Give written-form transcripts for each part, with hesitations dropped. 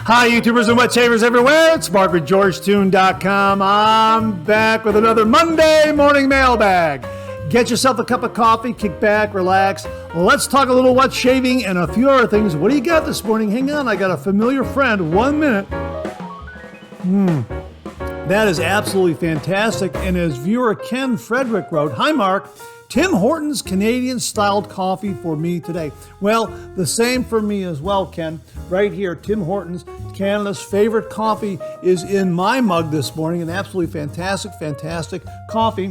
Hi, YouTubers and wet shavers everywhere. It's MarkWithGeorgeTune.com. I'm back with another Monday morning mailbag. Get yourself a cup of coffee, kick back, relax. Let's talk a little wet shaving and a few other things. What do you got this morning? Hang on, I got a familiar friend. 1 minute. That is absolutely fantastic. And as viewer Ken Frederick wrote, "Hi, Mark. Tim Hortons Canadian-styled coffee for me today." Well, the same for me as well, Ken. Right here, Tim Hortons, Canada's favorite coffee, is in my mug this morning. An absolutely fantastic coffee.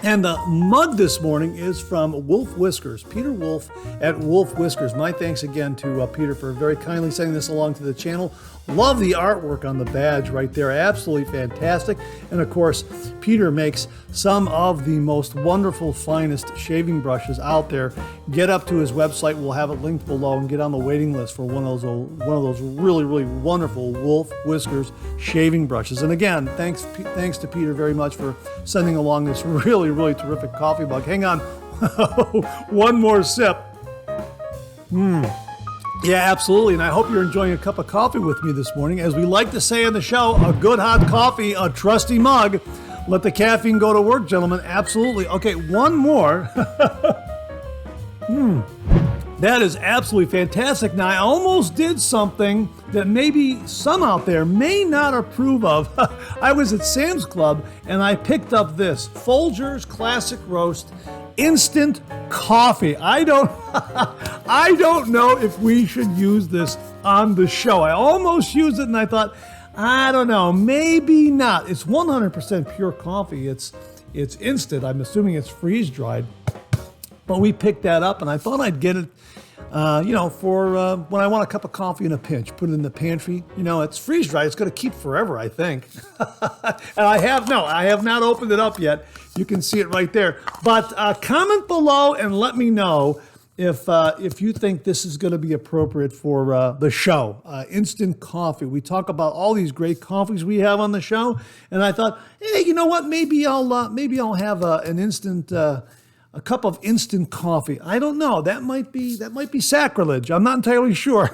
And the mug this morning is from Wolf Whiskers, Peter Wolf at Wolf Whiskers. My thanks again to Peter for very kindly sending this along to the channel. Love the artwork on the badge right there. Absolutely fantastic. And of course, Peter makes some of the most wonderful, finest shaving brushes out there. Get up to his website. We'll have it linked below, and get on the waiting list for one of those really wonderful Wolf Whiskers shaving brushes. And again, thanks to Peter very much for sending along this really terrific coffee mug. Hang on. One more sip. Yeah, absolutely. And I hope you're enjoying a cup of coffee with me this morning. As we like to say on the show, a good hot coffee, a trusty mug. Let the caffeine go to work, gentlemen. Absolutely. Okay, one more. That is absolutely fantastic. Now, I almost did something that maybe some out there may not approve of. I was at Sam's Club and I picked up this Folgers Classic Roast instant coffee. I don't know if we should use this on the show. I almost used it and I thought, I don't know, maybe not. It's 100% pure coffee. It's instant. I'm assuming it's freeze dried. But we picked that up and I thought I'd get it for when I want a cup of coffee in a pinch. Put it in the pantry. It's freeze dried. It's going to keep forever, I think. And I have not opened it up yet. You can see it right there. But comment below and let me know if you think this is going to be appropriate for the show. Instant coffee. We talk about all these great coffees we have on the show, and I thought, hey, you know what? Maybe I'll have an instant. A cup of instant coffee. I don't know. That might be sacrilege. I'm not entirely sure.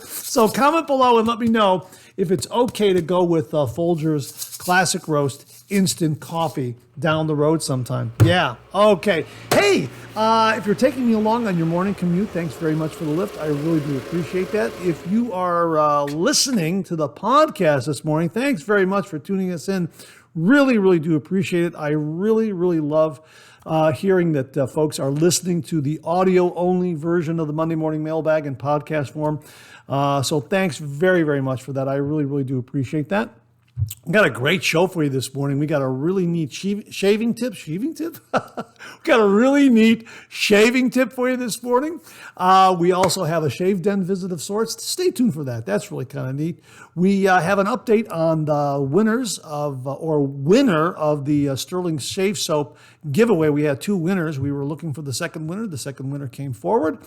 So comment below and let me know if it's okay to go with Folgers Classic Roast instant coffee down the road sometime. Yeah. Okay. Hey, if you're taking me along on your morning commute, thanks very much for the lift. I really do appreciate that. If you are listening to the podcast this morning, thanks very much for tuning us in. Really do appreciate it. I really love hearing that folks are listening to the audio-only version of the Monday Morning Mailbag in podcast form. So thanks very much for that. I really do appreciate that. We got a great show for you this morning. We got a really neat shaving tip. We got a really neat shaving tip for you this morning. We also have a shave den visit of sorts. Stay tuned for that. That's really kind of neat. We have an update on the winner of the Stirling Shave Soap giveaway. We had two winners. We were looking for the second winner. The second winner came forward.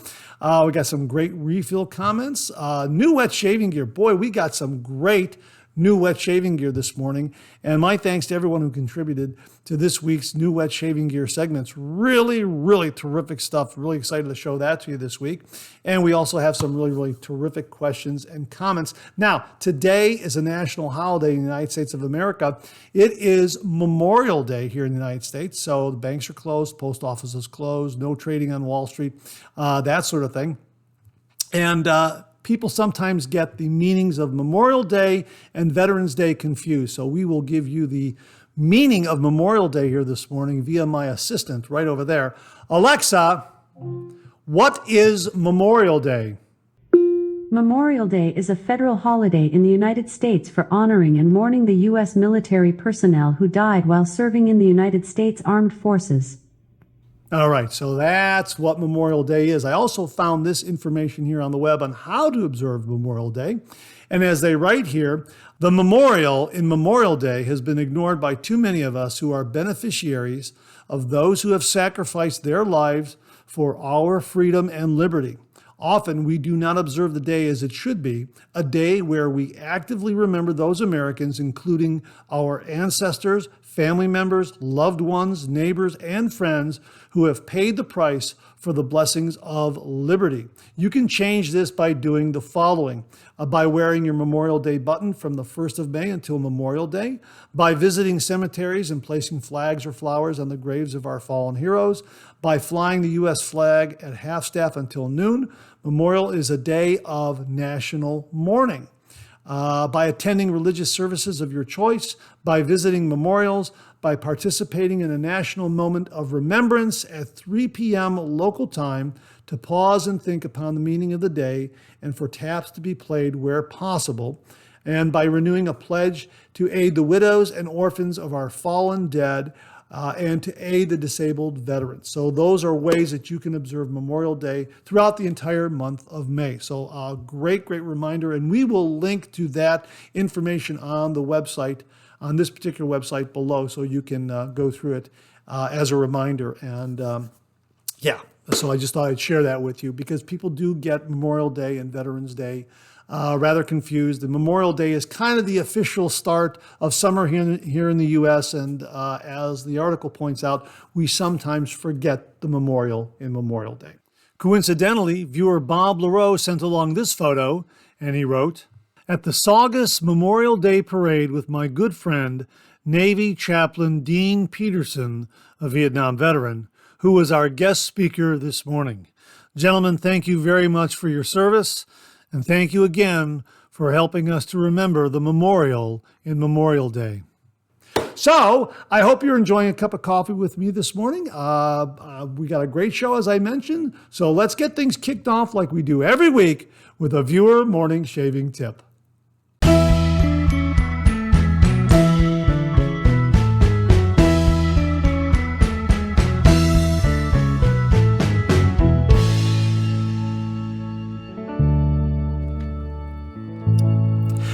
We got some great refill comments. New wet shaving gear. Boy, we got some great new wet shaving gear this morning. And my thanks to everyone who contributed to this week's new wet shaving gear segments. Really terrific stuff. Really excited to show that to you this week. And we also have some really terrific questions and comments. Now, today is a national holiday in the United States of America. It is Memorial Day here in the United States. So the banks are closed, post office is closed, no trading on Wall Street, that sort of thing. And people sometimes get the meanings of Memorial Day and Veterans Day confused. So we will give you the meaning of Memorial Day here this morning via my assistant right over there. Alexa, what is Memorial Day? Memorial Day is a federal holiday in the United States for honoring and mourning the U.S. military personnel who died while serving in the United States Armed Forces. All right, so that's what Memorial Day is. I also found this information here on the web on how to observe Memorial Day. And as they write here, the memorial in Memorial Day has been ignored by too many of us who are beneficiaries of those who have sacrificed their lives for our freedom and liberty. Often we do not observe the day as it should be, a day where we actively remember those Americans, including our ancestors, family members, loved ones, neighbors, and friends who have paid the price for the blessings of liberty. You can change this by doing the following. By wearing your Memorial Day button from the 1st of May until Memorial Day, by visiting cemeteries and placing flags or flowers on the graves of our fallen heroes, by flying the U.S. flag at half-staff until noon. Memorial is a day of national mourning. By attending religious services of your choice, by visiting memorials, by participating in a national moment of remembrance at 3 p.m. local time to pause and think upon the meaning of the day and for taps to be played where possible, and by renewing a pledge to aid the widows and orphans of our fallen dead and to aid the disabled veterans. So those are ways that you can observe Memorial Day throughout the entire month of May. So a great reminder, and we will link to that information on the website, on this particular website below, so you can go through it as a reminder. And so I just thought I'd share that with you because people do get Memorial Day and Veterans Day rather confused. The Memorial Day is kind of the official start of summer here in the U.S. And as the article points out, we sometimes forget the memorial in Memorial Day. Coincidentally, viewer Bob LaRoe sent along this photo, and he wrote, "At the Saugus Memorial Day Parade with my good friend, Navy Chaplain Dean Peterson, a Vietnam veteran, who was our guest speaker this morning. Gentlemen, thank you very much for your service. And thank you again for helping us to remember the memorial in Memorial Day." So I hope you're enjoying a cup of coffee with me this morning. We got a great show, as I mentioned. So let's get things kicked off like we do every week with a viewer morning shaving tip.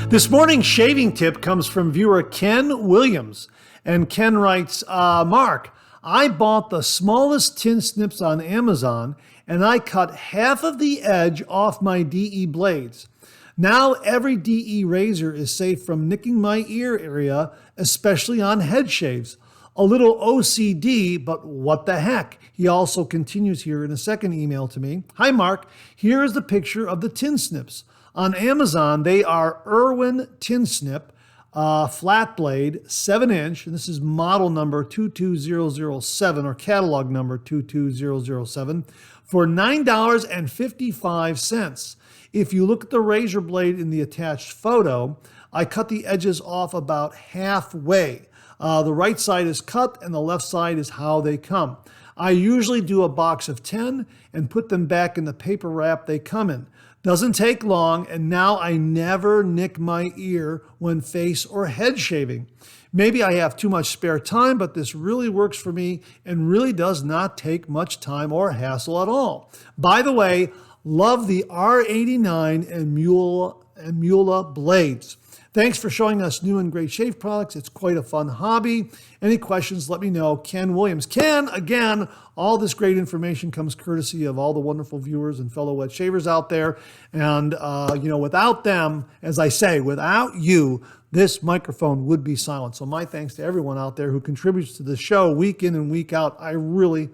This morning's shaving tip comes from viewer Ken Williams. And Ken writes, Mark, I bought the smallest tin snips on Amazon and I cut half of the edge off my DE blades. Now every DE razor is safe from nicking my ear area, especially on head shaves. A little OCD, but what the heck? He also continues here in a second email to me. Hi, Mark. Here is the picture of the tin snips. On Amazon, they are Irwin Tin Snip, flat blade, 7-inch, and this is model number 22007 or catalog number 22007 for $9.55. If you look at the razor blade in the attached photo, I cut the edges off about halfway. The right side is cut and the left side is how they come. I usually do a box of 10 and put them back in the paper wrap they come in. Doesn't take long, and now I never nick my ear when face or head shaving. Maybe I have too much spare time, but this really works for me and really does not take much time or hassle at all. By the way, love the R89 and Mula blades. Thanks for showing us new and great shave products. It's quite a fun hobby. Any questions, let me know. Ken Williams. Ken, again, all this great information comes courtesy of all the wonderful viewers and fellow wet shavers out there. And, without them, as I say, without you, this microphone would be silent. So my thanks to everyone out there who contributes to the show week in and week out. I really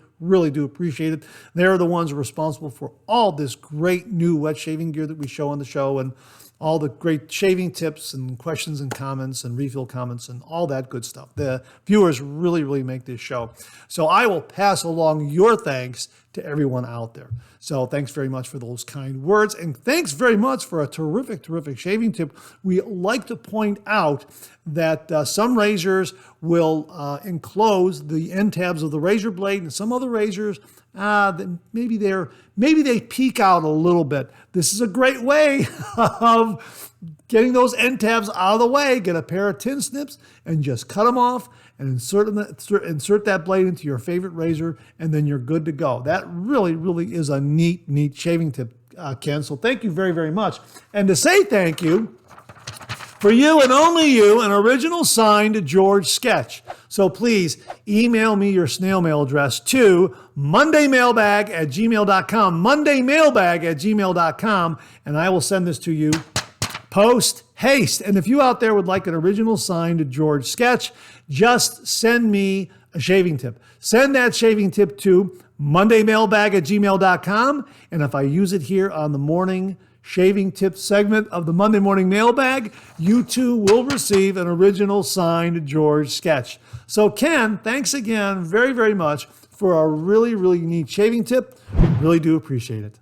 do appreciate it. They're the ones responsible for all this great new wet shaving gear that we show on the show and all the great shaving tips and questions and comments and refill comments and all that good stuff. The viewers really make this show. So I will pass along your thanks to everyone out there. So thanks very much for those kind words. And thanks very much for a terrific shaving tip. We like to point out that some razors will enclose the end tabs of the razor blade, and some other razors, maybe they peek out a little bit. This is a great way of getting those end tabs out of the way. Get a pair of tin snips and just cut them off and insert that blade into your favorite razor, and then you're good to go. That really is a neat shaving tip, Ken. So thank you very much. And to say thank you, for you and only you, an original signed George sketch. So please email me your snail mail address to mondaymailbag@gmail.com, mondaymailbag@gmail.com, and I will send this to you Post haste. And if you out there would like an original signed George sketch, just send me a shaving tip. Send that shaving tip to mondaymailbag@gmail.com. And if I use it here on the morning shaving tip segment of the Monday Morning Mailbag, you too will receive an original signed George sketch. So Ken, thanks again very, very much for a really, really neat shaving tip. Really do appreciate it.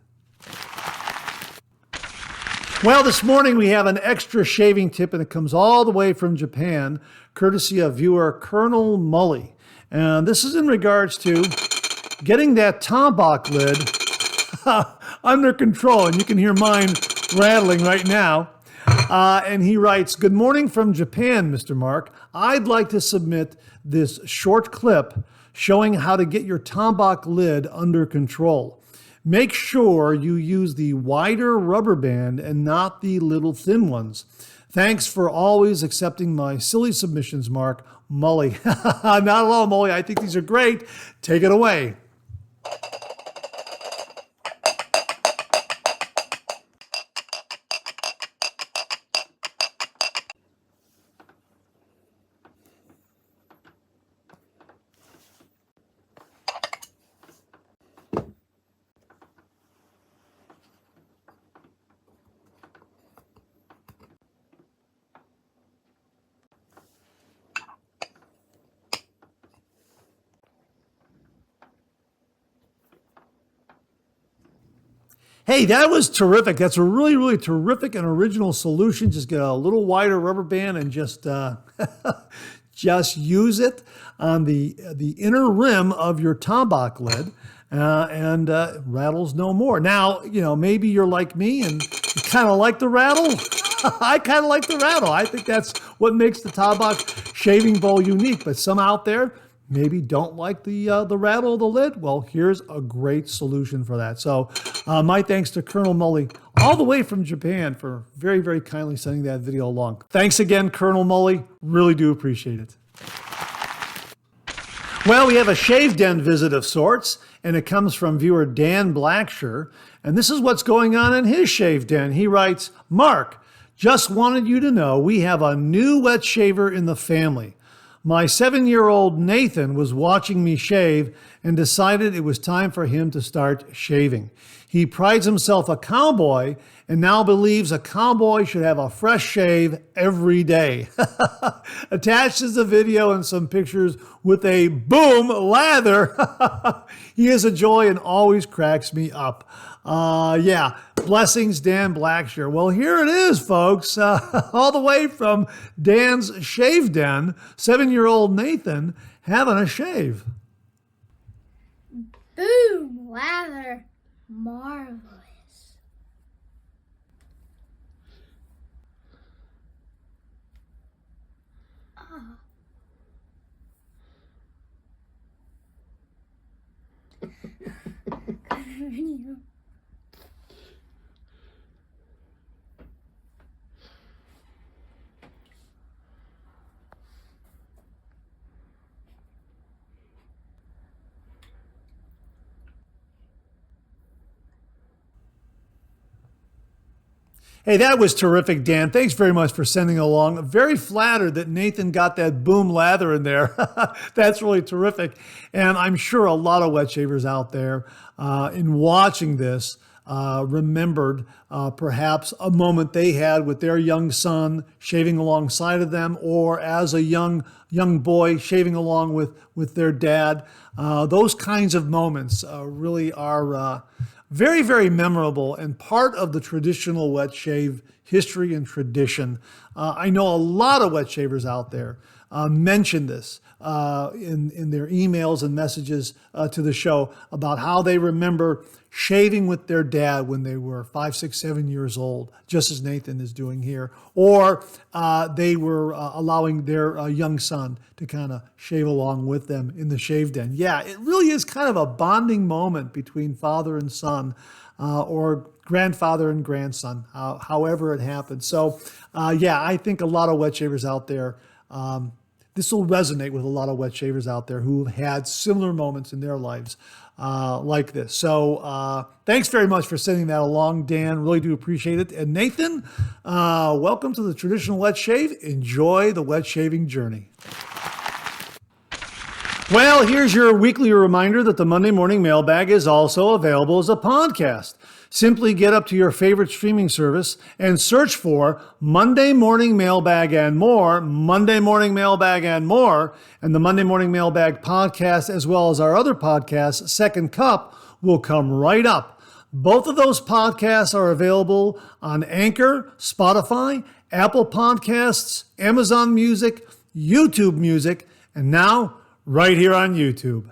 Well, this morning we have an extra shaving tip, and it comes all the way from Japan, courtesy of viewer Colonel Mully. And this is in regards to getting that tombak lid under control. And you can hear mine rattling right now. And he writes, "Good morning from Japan, Mr. Mark. I'd like to submit this short clip showing how to get your tombak lid under control. Make sure you use the wider rubber band and not the little thin ones. Thanks for always accepting my silly submissions, Mark. Mully." Not at all, Mully. I think these are great. Take it away. Hey, that was terrific. That's a really, really terrific and original solution. Just get a little wider rubber band and just just use it on the inner rim of your tombak lid, and rattles no more. Now, maybe you're like me and you kind of like the rattle. I kind of like the rattle. I think that's what makes the tombak shaving bowl unique. But some out there maybe don't like the rattle of the lid. Well, here's a great solution for that. So my thanks to Colonel Mully all the way from Japan for very, very kindly sending that video along. Thanks again, Colonel Mully. Really do appreciate it. Well, we have a shave den visit of sorts, and it comes from viewer Dan Blackshire. And this is what's going on in his shave den. He writes, "Mark, just wanted you to know we have a new wet shaver in the family. My 7-year-old Nathan was watching me shave and decided it was time for him to start shaving. He prides himself a cowboy and now believes a cowboy should have a fresh shave every day." Attached is a video and some pictures with a boom lather. He is a joy and always cracks me up. Yeah, blessings, Dan Blackshire. Well, here it is, folks. All the way from Dan's shave den, 7-year-old Nathan having a shave. Boom, lather, marvelous. Hey, that was terrific, Dan. Thanks very much for sending along. Very flattered that Nathan got that boom lather in there. That's really terrific. And I'm sure a lot of wet shavers out there in watching this remembered perhaps a moment they had with their young son shaving alongside of them, or as a young boy shaving along with their dad. Those kinds of moments really are very, very memorable and part of the traditional wet shave history and tradition. I know a lot of wet shavers out there mention this in their emails and messages to the show about how they remember shaving with their dad when they were 5, 6, 7 years old, just as Nathan is doing here, or they were allowing their young son to kind of shave along with them in the shave den. Yeah, it really is kind of a bonding moment between father and son, or grandfather and grandson, however it happens. So yeah, I think a lot of wet shavers out there this will resonate with a lot of wet shavers out there who have had similar moments in their lives like this. So thanks very much for sending that along, Dan. Really do appreciate it. And Nathan, welcome to the Traditional Wet Shave. Enjoy the wet shaving journey. Well, here's your weekly reminder that the Monday Morning Mailbag is also available as a podcast. Simply get up to your favorite streaming service and search for Monday Morning Mailbag and More, Monday Morning Mailbag and More, and the Monday Morning Mailbag podcast, as well as our other podcast, Second Cup, will come right up. Both of those podcasts are available on Anchor, Spotify, Apple Podcasts, Amazon Music, YouTube Music, and now right here on YouTube.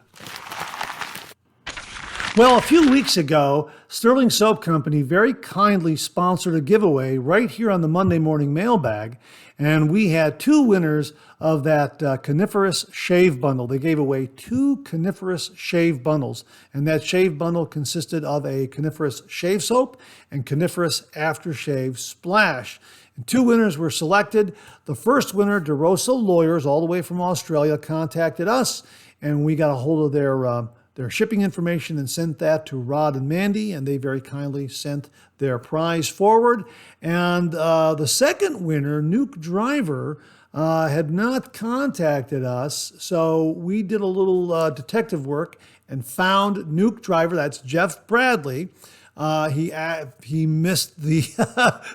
Well, a few weeks ago, Stirling Soap Company very kindly sponsored a giveaway right here on the Monday Morning Mailbag, and we had 2 winners of that coniferous shave bundle. They gave away 2 coniferous shave bundles, and that shave bundle consisted of a coniferous shave soap and coniferous aftershave splash. And 2 winners were selected. The first winner, DeRosa Lawyers, all the way from Australia, contacted us, and we got a hold of their shipping information and sent that to Rod and Mandy, and they very kindly sent their prize forward. And the second winner, Nuke Driver, had not contacted us, so we did a little detective work and found Nuke Driver. That's Jeff Bradley. He missed the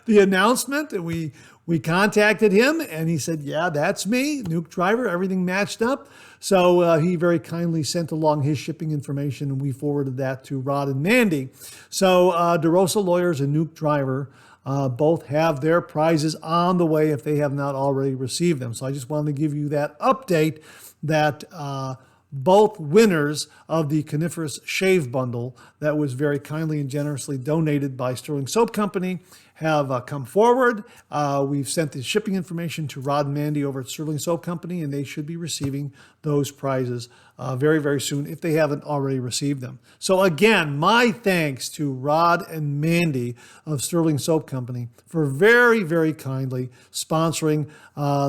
the announcement, and we contacted him, and he said, "Yeah, that's me, Nuke Driver." Everything matched up. So he very kindly sent along his shipping information, and we forwarded that to Rod and Mandy. So DeRosa Lawyers and Nuke Driver both have their prizes on the way if they have not already received them. So I just wanted to give you that update that both winners of the coniferous shave bundle that was very kindly and generously donated by Stirling Soap Company have come forward. We've sent the shipping information to Rod and Mandy over at Stirling Soap Company, and they should be receiving those prizes very, very soon if they haven't already received them. So again, my thanks to Rod and Mandy of Stirling Soap Company for very, very kindly sponsoring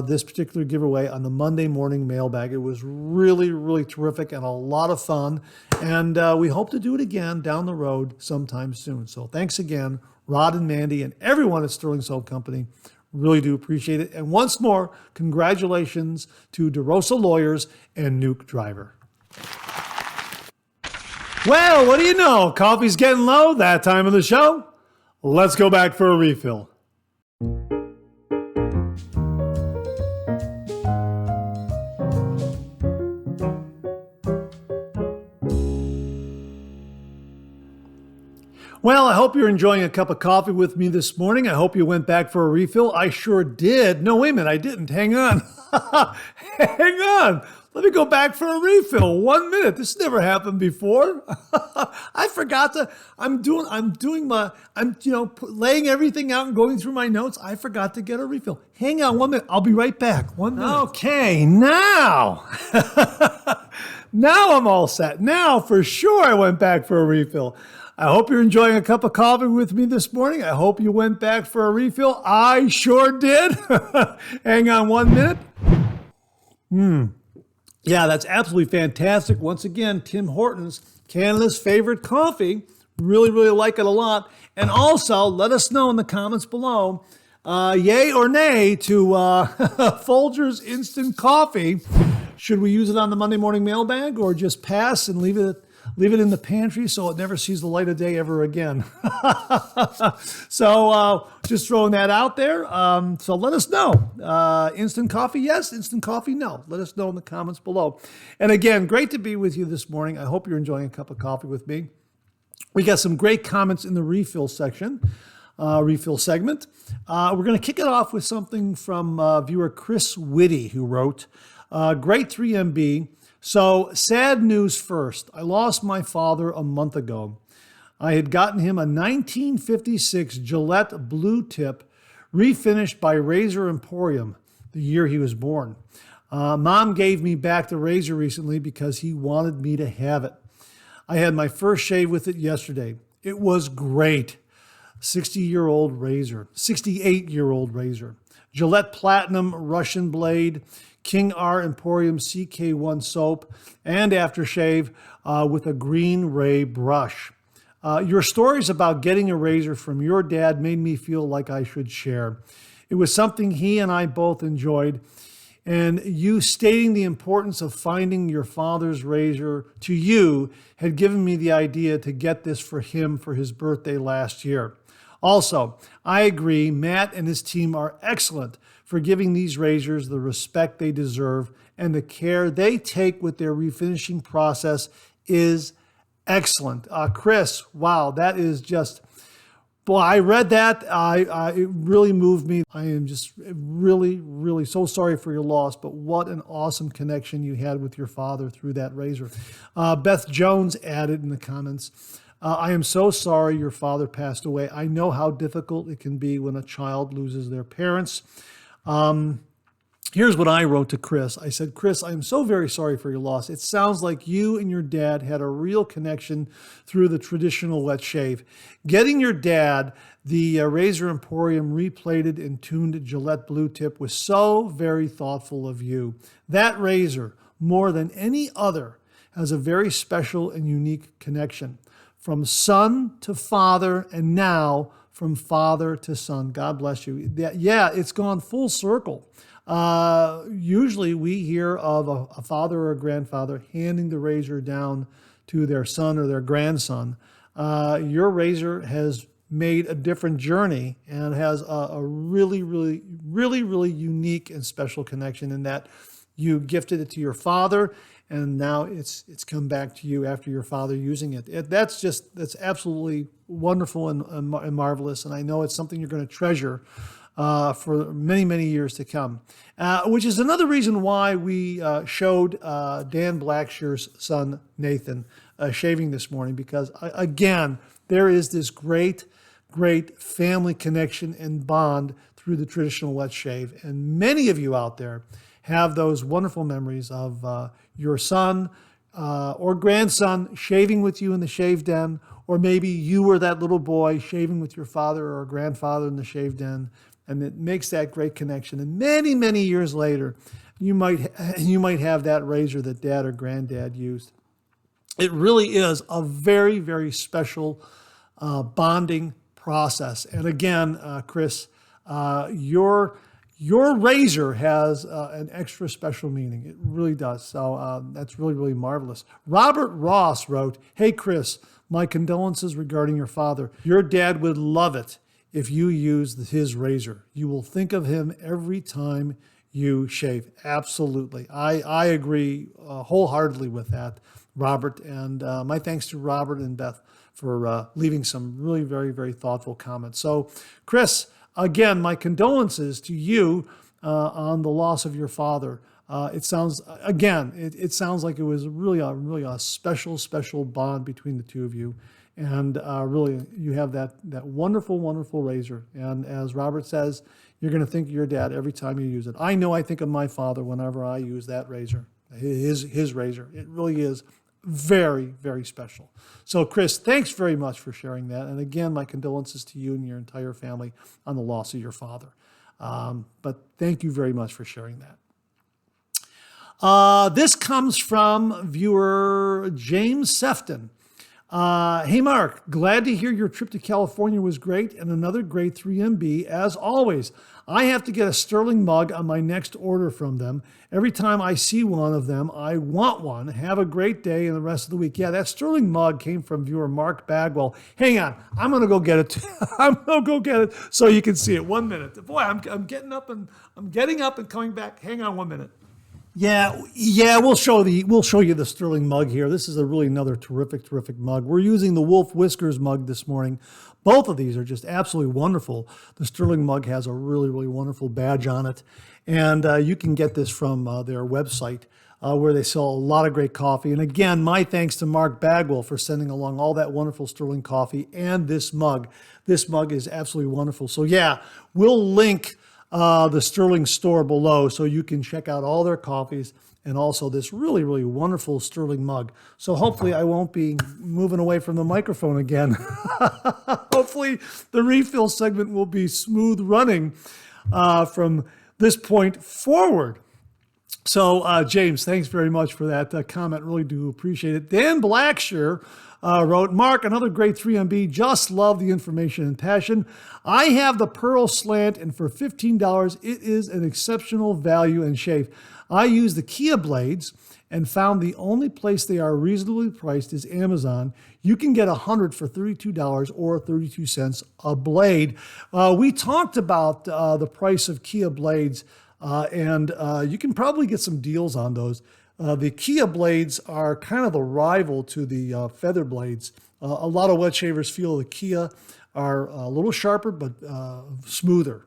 this particular giveaway on the Monday Morning Mailbag. It was really, really terrific and a lot of fun, and we hope to do it again down the road sometime soon. So thanks again, Rod and Mandy and everyone at Stirling Soap Company. Really do appreciate it. And once more, congratulations to DeRosa Lawyers and Nuke Driver. Well, what do you know? Coffee's getting low, that time of the show. Let's go back for a refill. Well, I hope you're enjoying a cup of coffee with me this morning. I hope you went back for a refill. I sure did. No, wait a minute, I didn't. Hang on. Hang on. Let me go back for a refill. 1 minute. This never happened before. I forgot to. I'm laying everything out and going through my notes. I forgot to get a refill. Hang on 1 minute. I'll be right back. 1 minute. Okay, now. Now I'm all set. Now for sure I went back for a refill. I hope you're enjoying a cup of coffee with me this morning. I hope you went back for a refill. I sure did. Hang on 1 minute. Yeah, that's absolutely fantastic. Once again, Tim Hortons, Canada's favorite coffee. Really, really like it a lot. And also, let us know in the comments below, yay or nay to Folgers Instant Coffee. Should we use it on the Monday Morning Mailbag or just pass and leave it in the pantry so it never sees the light of day ever again? So just throwing that out there. So let us know. Instant coffee, yes. Instant coffee, no. Let us know in the comments below. And again, great to be with you this morning. I hope you're enjoying a cup of coffee with me. We got some great comments in the refill section, refill segment. We're going to kick it off with something from viewer Chris Whitty, who wrote, great 3MB. So, sad news first. I lost my father a month ago. I had gotten him a 1956 Gillette Blue Tip refinished by Razor Emporium the year he was born. Mom gave me back the razor recently because he wanted me to have it. I had my first shave with it yesterday. It was great. 68-year-old razor. Gillette Platinum Russian blade. King R Emporium CK1 soap and aftershave with a green ray brush. Your stories about getting a razor from your dad made me feel like I should share. It was something he and I both enjoyed, and you stating the importance of finding your father's razor to you had given me the idea to get this for him for his birthday last year. Also, I agree, Matt and his team are excellent for giving these razors the respect they deserve, and the care they take with their refinishing process is excellent. Chris, wow, that is just, boy, I read that. It really moved me. I am just really, really so sorry for your loss, but what an awesome connection you had with your father through that razor. Beth Jones added in the comments, I am so sorry your father passed away. I know how difficult it can be when a child loses their parents. Here's what I wrote to Chris. I said, Chris, I'm so very sorry for your loss. It sounds like you and your dad had a real connection through the traditional wet shave. Getting your dad the Razor Emporium replated and tuned Gillette Blue Tip was so very thoughtful of you. That razor, more than any other, has a very special and unique connection. From son to father, and now from father to son. God bless you. Yeah, it's gone full circle. Usually we hear of a father or a grandfather handing the razor down to their son or their grandson. Your razor has made a different journey and has a really, really, really, really unique and special connection in that you gifted it to your father, and now it's come back to you after your father using it. That's absolutely wonderful and marvelous, and I know it's something you're going to treasure for many, many years to come, which is another reason why we showed Dan Blackshear's son, Nathan, shaving this morning, because, again, there is this great family connection and bond through the traditional wet shave. And many of you out there have those wonderful memories of your son or grandson shaving with you in the shave den, or maybe you were that little boy shaving with your father or grandfather in the shave den. And it makes that great connection. And many, many years later, you might have that razor that dad or granddad used. It really is a very, very special bonding process. And again, Chris, your razor has an extra special meaning. It really does. So that's really, really marvelous. Robert Ross wrote, "Hey, Chris, my condolences regarding your father. Your dad would love it if you use his razor. You will think of him every time you shave." Absolutely. I agree wholeheartedly with that, Robert. And my thanks to Robert and Beth for leaving some really very, very thoughtful comments. So, Chris, again, my condolences to you on the loss of your father. It sounds like it was really a special, special bond between the two of you. And really, you have that wonderful, wonderful razor. And as Robert says, you're going to think of your dad every time you use it. I know I think of my father whenever I use that razor, his razor. It really is very, very special. So, Chris, thanks very much for sharing that. And again, my condolences to you and your entire family on the loss of your father. But thank you very much for sharing that. This comes from viewer James Sefton. Hey, Mark, glad to hear your trip to California was great and another great 3MB as always. I have to get a Stirling mug on my next order from them. Every time I see one of them, I want one. Have a great day and the rest of the week. Yeah, that Stirling mug came from viewer Mark Bagwell. Hang on, I'm going to go get it. I'm going to go get it so you can see it. 1 minute. Boy, I'm getting up and coming back. Hang on 1 minute. Yeah, we'll show you the Stirling mug here. This is another terrific mug. We're using the Wolf Whiskers mug this morning. Both of these are just absolutely wonderful. The Stirling mug has a really, really wonderful badge on it. And you can get this from their website where they sell a lot of great coffee. And again, my thanks to Mark Bagwell for sending along all that wonderful Stirling coffee and this mug. This mug is absolutely wonderful. So yeah, we'll link the Stirling store below so you can check out all their coffees and also this really, really wonderful Stirling mug. So hopefully I won't be moving away from the microphone again. Hopefully the refill segment will be smooth running from this point forward. So, James, thanks very much for that comment. Really do appreciate it. Dan Blackshear wrote, Mark, another great 3MB. Just love the information and passion. I have the Pearl Slant, and for $15, it is an exceptional value and shave. I use the Kia blades and found the only place they are reasonably priced is Amazon. You can get 100 for $32 or 32 cents a blade. We talked about the price of Kia blades, and you can probably get some deals on those. The Kia blades are kind of the rival to the feather blades. A lot of wet shavers feel the Kia are a little sharper but smoother.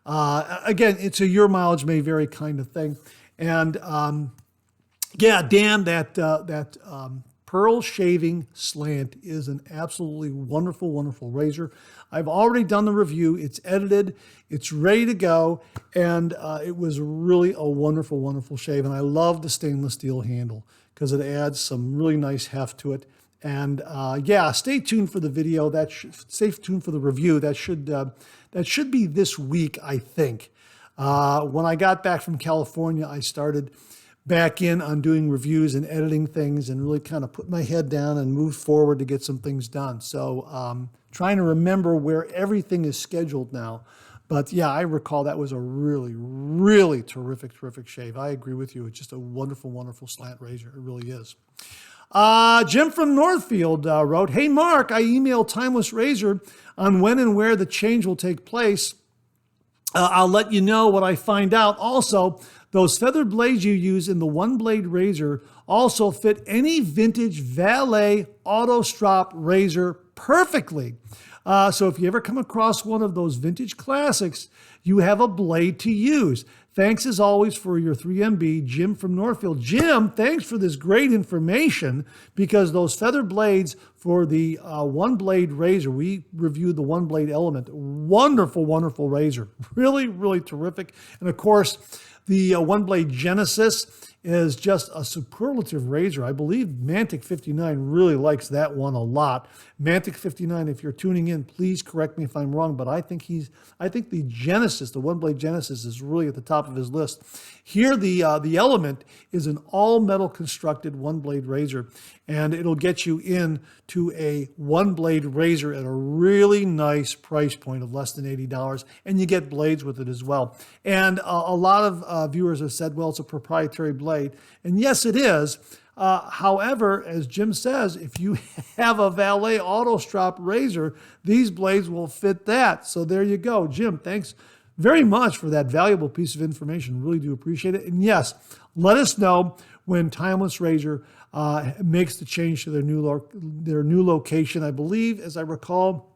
Again, it's a your mileage may vary kind of thing. And yeah, Dan, that Pearl Shaving Slant is an absolutely wonderful, wonderful razor. I've already done the review. It's edited. It's ready to go. And it was really a wonderful, wonderful shave. And I love the stainless steel handle because it adds some really nice heft to it. And yeah, stay tuned for the video. Stay tuned for the review. That should be this week, I think. When I got back from California, I started back in on doing reviews and editing things and really kind of put my head down and move forward to get some things done. So trying to remember where everything is scheduled now. But yeah, I recall that was a really, really terrific, terrific shave. I agree with you. It's just a wonderful, wonderful slant razor. It really is. Jim from Northfield wrote, Hey, Mark, I emailed Timeless Razor on when and where the change will take place. I'll let you know what I find out. Also, those feather blades you use in the one-blade razor also fit any vintage valet auto strop razor perfectly. So if you ever come across one of those vintage classics, you have a blade to use. Thanks as always for your 3MB, Jim from Northfield. Jim, thanks for this great information because those feather blades for the one-blade razor, we reviewed the one-blade Element. Wonderful, wonderful razor. Really, really terrific. And of course, the one-blade Genesis is just a superlative razor. I believe Mantic 59 really likes that one a lot. Mantic 59, if you're tuning in, please correct me if I'm wrong, but I think the Genesis, the one-blade Genesis, is really at the top of his list. Here, the Element is an all-metal constructed one-blade razor, and it'll get you into a one-blade razor at a really nice price point of less than $80, and you get blades with it as well. And a lot of viewers have said, well, it's a proprietary blade. And yes, it is. However, as Jim says, if you have a valet auto strop razor, these blades will fit that. So there you go. Jim, thanks very much for that valuable piece of information. Really do appreciate it. And yes, let us know when Timeless Razor makes the change to their new location. I believe, as I recall,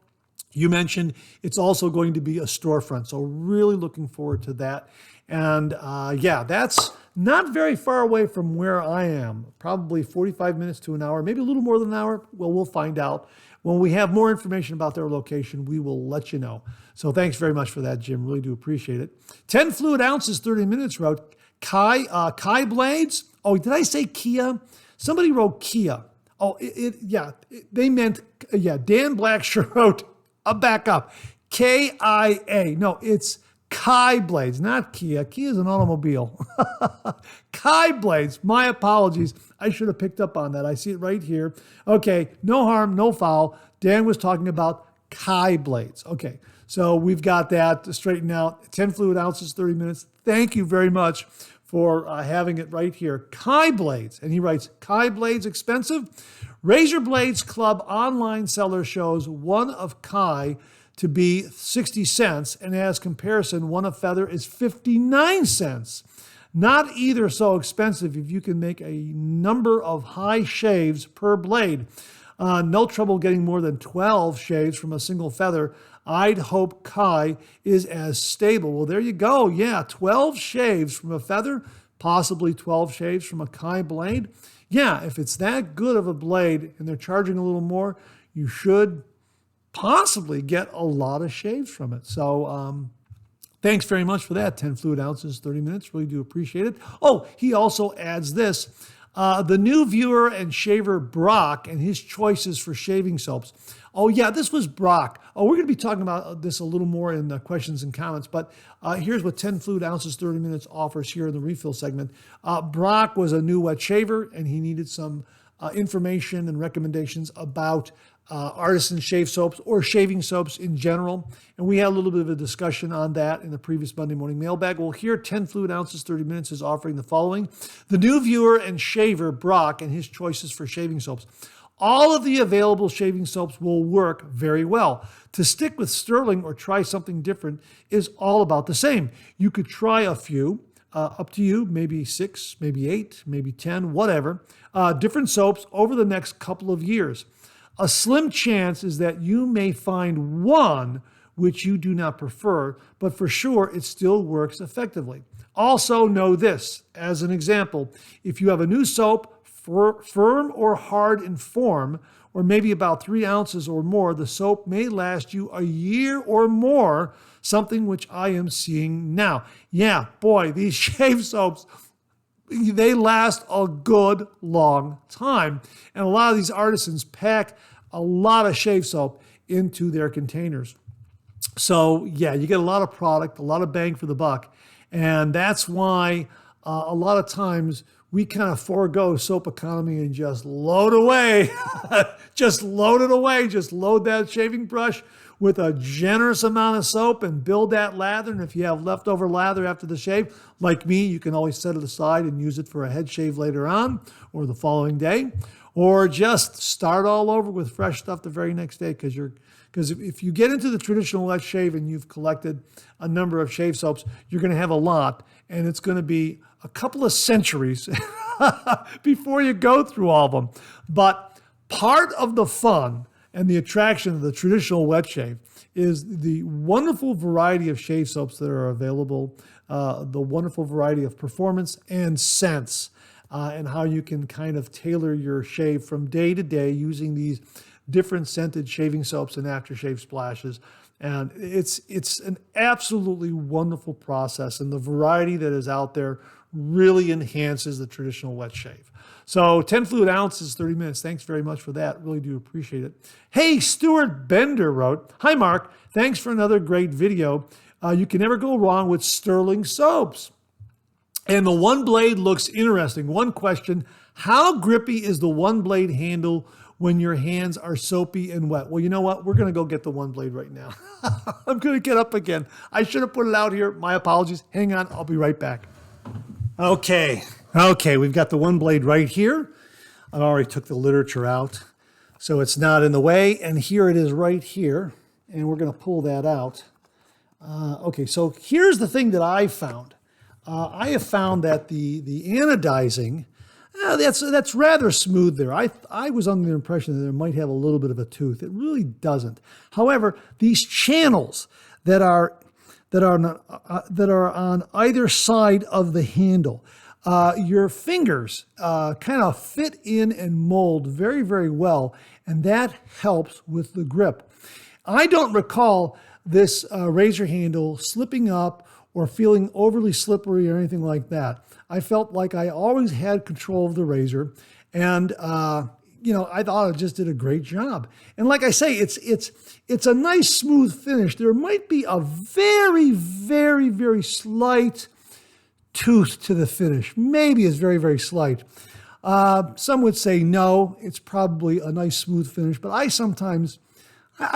you mentioned it's also going to be a storefront. So really looking forward to that. And yeah, that's not very far away from where I am, probably 45 minutes to an hour, maybe a little more than an hour. Well, we'll find out. When we have more information about their location, we will let you know. So thanks very much for that, Jim. Really do appreciate it. 10 fluid ounces, 30 minutes wrote, Kai blades. Oh, did I say Kia? Somebody wrote Kia. Oh, they meant, Dan Blackshear wrote, back up, Kia. No, it's Kai blades, not Kia. Kia is an automobile. Kai blades. My apologies. I should have picked up on that. I see it right here. Okay, no harm, no foul. Dan was talking about Kai blades. Okay, so we've got that straightened out. 10 fluid ounces, 30 minutes. Thank you very much for having it right here. Kai blades. And he writes, Kai blades expensive? Razor Blades Club online seller shows one of Kai to be 60 cents, and as comparison, one of feather is 59 cents. Not either so expensive if you can make a number of high shaves per blade. No trouble getting more than 12 shaves from a single feather. I'd hope Kai is as stable. Well, there you go. Yeah, 12 shaves from a feather, possibly 12 shaves from a Kai blade. Yeah, if it's that good of a blade and they're charging a little more, you should possibly get a lot of shaves from it. So thanks very much for that. 10 fluid ounces, 30 minutes. Really do appreciate it. Oh, he also adds this. The new viewer and shaver Brock and his choices for shaving soaps. Oh yeah, this was Brock. Oh, we're going to be talking about this a little more in the questions and comments, but here's what 10 fluid ounces, 30 minutes offers here in the refill segment. Brock was a new wet shaver, and he needed some information and recommendations about artisan shave soaps or shaving soaps in general. And we had a little bit of a discussion on that in the previous Monday morning mailbag. Well, here, 10 fluid ounces, 30 minutes is offering the following. The new viewer and shaver Brock and his choices for shaving soaps. All of the available shaving soaps will work very well. To stick with Stirling or try something different is all about the same. You could try a few, up to you, maybe 6, maybe 8, maybe 10, whatever, different soaps over the next couple of years. A slim chance is that you may find one which you do not prefer, but for sure it still works effectively. Also know this, as an example, if you have a new soap, firm or hard in form, or maybe about 3 ounces or more, the soap may last you a year or more, something which I am seeing now. Yeah, boy, these shave soaps, they last a good long time. And a lot of these artisans pack a lot of shave soap into their containers. So yeah, you get a lot of product, a lot of bang for the buck. And that's why a lot of times we kind of forego soap economy and just load away. Just load it away. Just load that shaving brush with a generous amount of soap and build that lather. And if you have leftover lather after the shave, like me, you can always set it aside and use it for a head shave later on or the following day. Or just start all over with fresh stuff the very next day, because if you get into the traditional wet shave and you've collected a number of shave soaps, you're going to have a lot, and it's going to be a couple of centuries before you go through all of them. But part of the fun and the attraction of the traditional wet shave is the wonderful variety of shave soaps that are available, the wonderful variety of performance and scents, and how you can kind of tailor your shave from day to day using these different scented shaving soaps and aftershave splashes. And it's an absolutely wonderful process, and the variety that is out there really enhances the traditional wet shave. So 10 fluid ounces, 30 minutes. Thanks very much for that. Really do appreciate it. Hey, Stuart Bender wrote, "Hi, Mark. Thanks for another great video. You can never go wrong with Stirling soaps. And the one blade looks interesting. One question, how grippy is the one blade handle when your hands are soapy and wet?" Well, you know what? We're going to go get the one blade right now. I'm going to get up again. I should have put it out here. My apologies. Hang on. I'll be right back. Okay. We've got the one blade right here. I already took the literature out, so it's not in the way. And here it is right here. And we're going to pull that out. Okay, so here's the thing that I found. I have found that the anodizing, that's rather smooth there. I was under the impression that it might have a little bit of a tooth. It really doesn't. However, these channels that are on either side of the handle, your fingers kind of fit in and mold very, very well, and that helps with the grip. I don't recall this razor handle slipping up or feeling overly slippery or anything like that. I felt like I always had control of the razor, and I thought it just did a great job. And like I say, it's a nice smooth finish. There might be a very, very, very slight tooth to the finish. Maybe it's very, very slight. Some would say no, it's probably a nice smooth finish, but I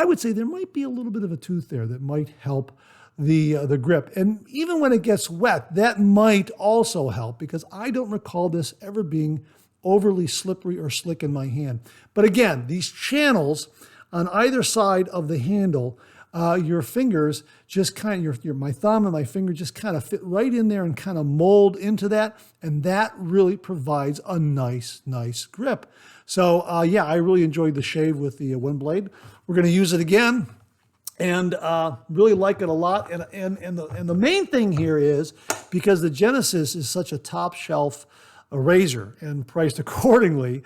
would say there might be a little bit of a tooth there that might help the grip. And even when it gets wet, that might also help, because I don't recall this ever being overly slippery or slick in my hand. But again, these channels on either side of the handle, your fingers just kind of, my thumb and my finger just kind of fit right in there and kind of mold into that. And that really provides a nice grip. So I really enjoyed the shave with the one blade. We're going to use it again. And really like it a lot. And the main thing here is, because the Genesis is such a top shelf razor and priced accordingly,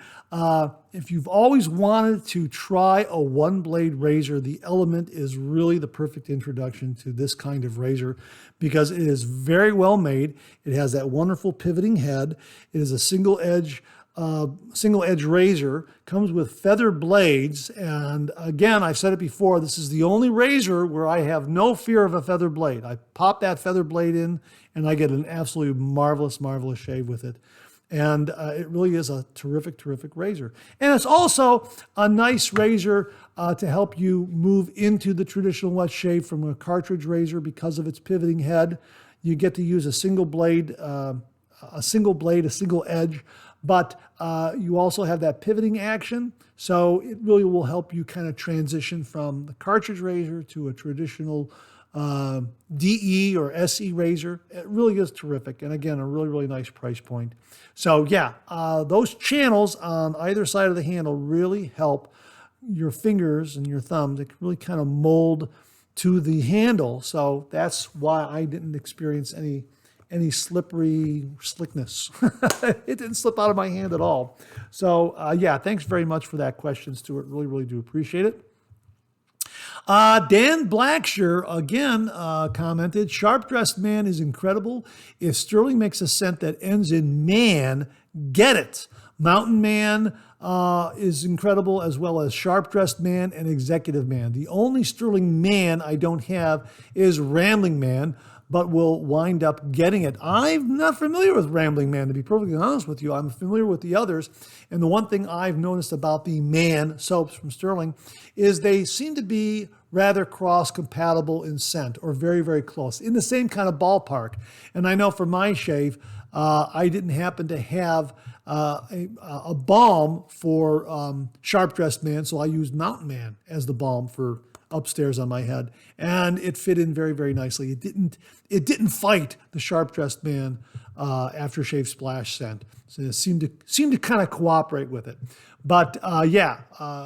if you've always wanted to try a one blade razor, the Element is really the perfect introduction to this kind of razor, because it is very well made. It has that wonderful pivoting head. It is a single edge single edge razor, comes with feather blades. And again, I've said it before, this is the only razor where I have no fear of a feather blade. I pop that feather blade in and I get an absolutely marvelous, marvelous shave with it. And it really is a terrific, terrific razor. And it's also a nice razor to help you move into the traditional wet shave from a cartridge razor because of its pivoting head. You get to use a single blade, a single edge, but you also have that pivoting action. So it really will help you kind of transition from the cartridge razor to a traditional DE or SE razor. It really is terrific. And again, a really, really nice price point. So yeah, those channels on either side of the handle really help your fingers and your thumbs. It really kind of mold to the handle. So that's why I didn't experience any slippery slickness. It didn't slip out of my hand at all. So yeah, thanks very much for that question, Stuart. Really, really do appreciate it. Dan Blackshear again commented, Sharp Dressed Man is incredible. If Stirling makes a scent that ends in man, get it. Mountain Man is incredible, as well as Sharp Dressed Man and Executive Man. The only Stirling Man I don't have is Rambling Man, but will wind up getting it. I'm not familiar with Rambling Man, to be perfectly honest with you. I'm familiar with the others. And the one thing I've noticed about the Man soaps from Stirling is they seem to be rather cross-compatible in scent, or very, very close, in the same kind of ballpark. And I know for my shave, I didn't happen to have a balm for Sharp Dressed Man, so I used Mountain Man as the balm for upstairs on my head, and it fit in very, very nicely. It didn't fight the Sharp Dressed Man aftershave splash scent. So it seemed to kind of cooperate with it. But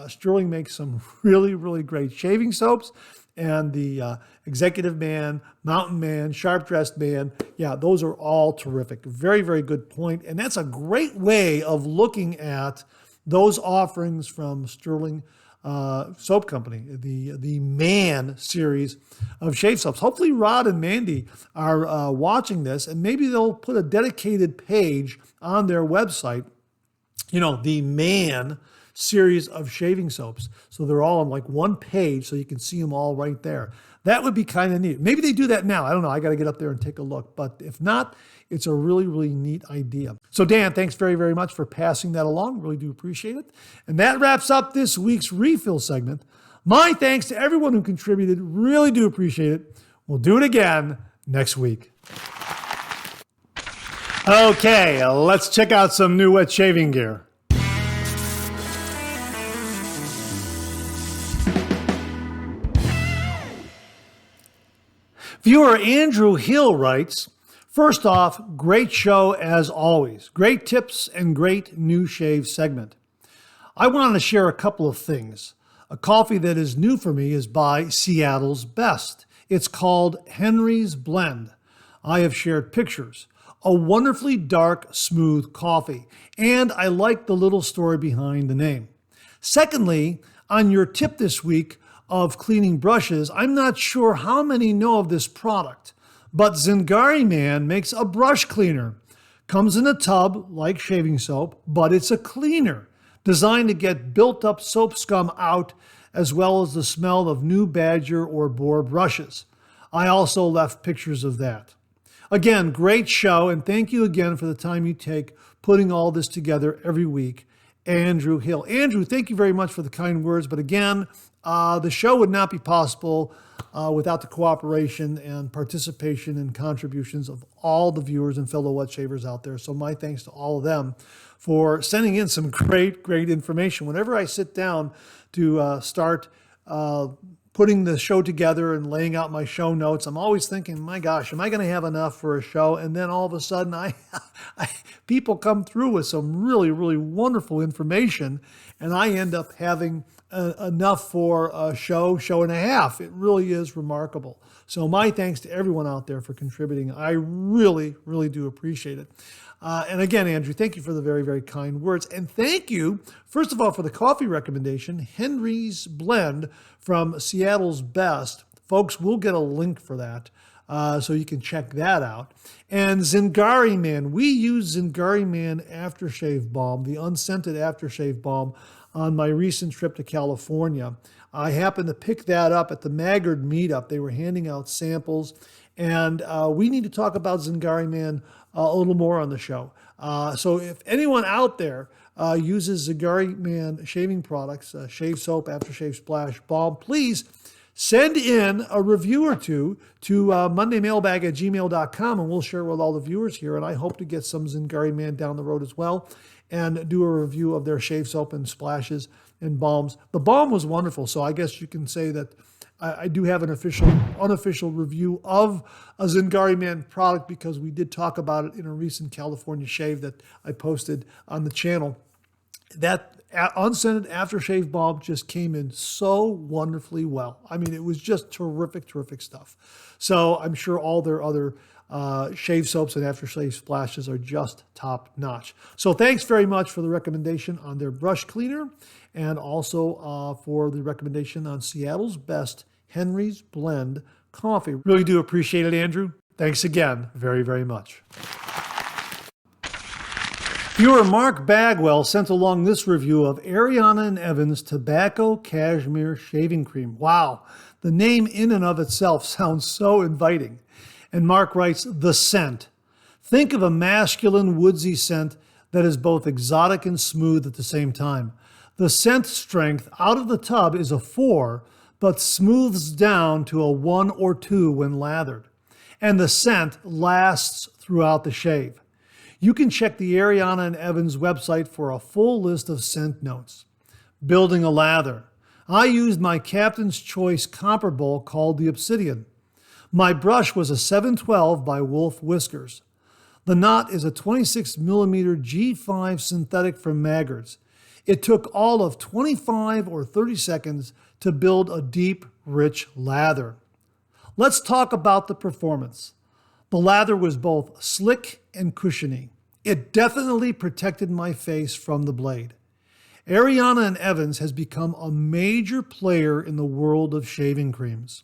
Stirling makes some really, really great shaving soaps, and the Executive Man, Mountain Man, Sharp Dressed Man, yeah, those are all terrific. Very, very good point. And that's a great way of looking at those offerings from Stirling Soap Company, the Man series of shave soaps. Hopefully Rod and Mandy are watching this, and maybe they'll put a dedicated page on their website, the Man series of shaving soaps. So they're all on like one page, so you can see them all right there. That would be kind of neat. Maybe they do that now. I don't know. I got to get up there and take a look. But if not, it's a really, really neat idea. So Dan, thanks very, very much for passing that along. Really do appreciate it. And that wraps up this week's refill segment. My thanks to everyone who contributed. Really do appreciate it. We'll do it again next week. Okay, let's check out some new wet shaving gear. Viewer Andrew Hill writes, first off, great show as always. Great tips and great new shave segment. I wanted to share a couple of things. A coffee that is new for me is by Seattle's Best. It's called Henry's Blend. I have shared pictures. A wonderfully dark, smooth coffee. And I like the little story behind the name. Secondly, on your tip this week of cleaning brushes, I'm not sure how many know of this product, but Zingari Man makes a brush cleaner. Comes in a tub like shaving soap, but it's a cleaner designed to get built up soap scum out, as well as the smell of new Badger or Boar brushes. I also left pictures of that. Again, great show, and thank you again for the time you take putting all this together every week. Andrew Hill. Andrew, thank you very much for the kind words, but again, the show would not be possible without the cooperation and participation and contributions of all the viewers and fellow wet shavers out there. So my thanks to all of them for sending in some great, great information. Whenever I sit down to start putting the show together and laying out my show notes, I'm always thinking, my gosh, am I going to have enough for a show? And then all of a sudden, people come through with some really, really wonderful information, and I end up having enough for a show and a half. It really is remarkable. So my thanks to everyone out there for contributing. I really, really do appreciate it. And again, Andrew, thank you for the very, very kind words. And thank you, first of all, for the coffee recommendation, Henry's Blend from Seattle's Best. Folks, we'll get a link for that So you can check that out. And Zingari Man, we use Zingari Man aftershave balm, the unscented aftershave balm, on my recent trip to California. I happened to pick that up at the Maggard meetup. They were handing out samples, and we need to talk about Zingari Man a little more on the show. So if anyone out there uses Zingari Man shaving products, shave soap, aftershave splash, balm, please send in a review or two to mondaymailbag@gmail.com, and we'll share with all the viewers here. And I hope to get some Zingari Man down the road as well and do a review of their shave soap and splashes and balms. The balm was wonderful, so I guess you can say that I do have an unofficial review of a Zingari Man product because we did talk about it in a recent California shave that I posted on the channel. That unscented aftershave balm just came in so wonderfully well. I mean, it was just terrific, terrific stuff. So I'm sure all their other shave soaps and aftershave splashes are just top notch. So thanks very much for the recommendation on their brush cleaner and also for the recommendation on Seattle's best Henry's Blend coffee. Really do appreciate it, Andrew. Thanks again very, very much. Viewer Mark Bagwell sent along this review of Ariana and Evans Tobacco Cashmere Shaving Cream. Wow, the name in and of itself sounds so inviting. And Mark writes, the scent. Think of a masculine woodsy scent that is both exotic and smooth at the same time. The scent strength out of the tub is a 4, but smooths down to a 1 or 2 when lathered. And the scent lasts throughout the shave. You can check the Ariana and Evans website for a full list of scent notes. Building a lather. I used my Captain's Choice copper bowl called the Obsidian. My brush was a 712 by Wolf Whiskers. The knot is a 26mm G5 synthetic from Maggard's. It took all of 25 or 30 seconds to build a deep, rich lather. Let's talk about the performance. The lather was both slick and cushiony. It definitely protected my face from the blade. Ariana and Evans has become a major player in the world of shaving creams.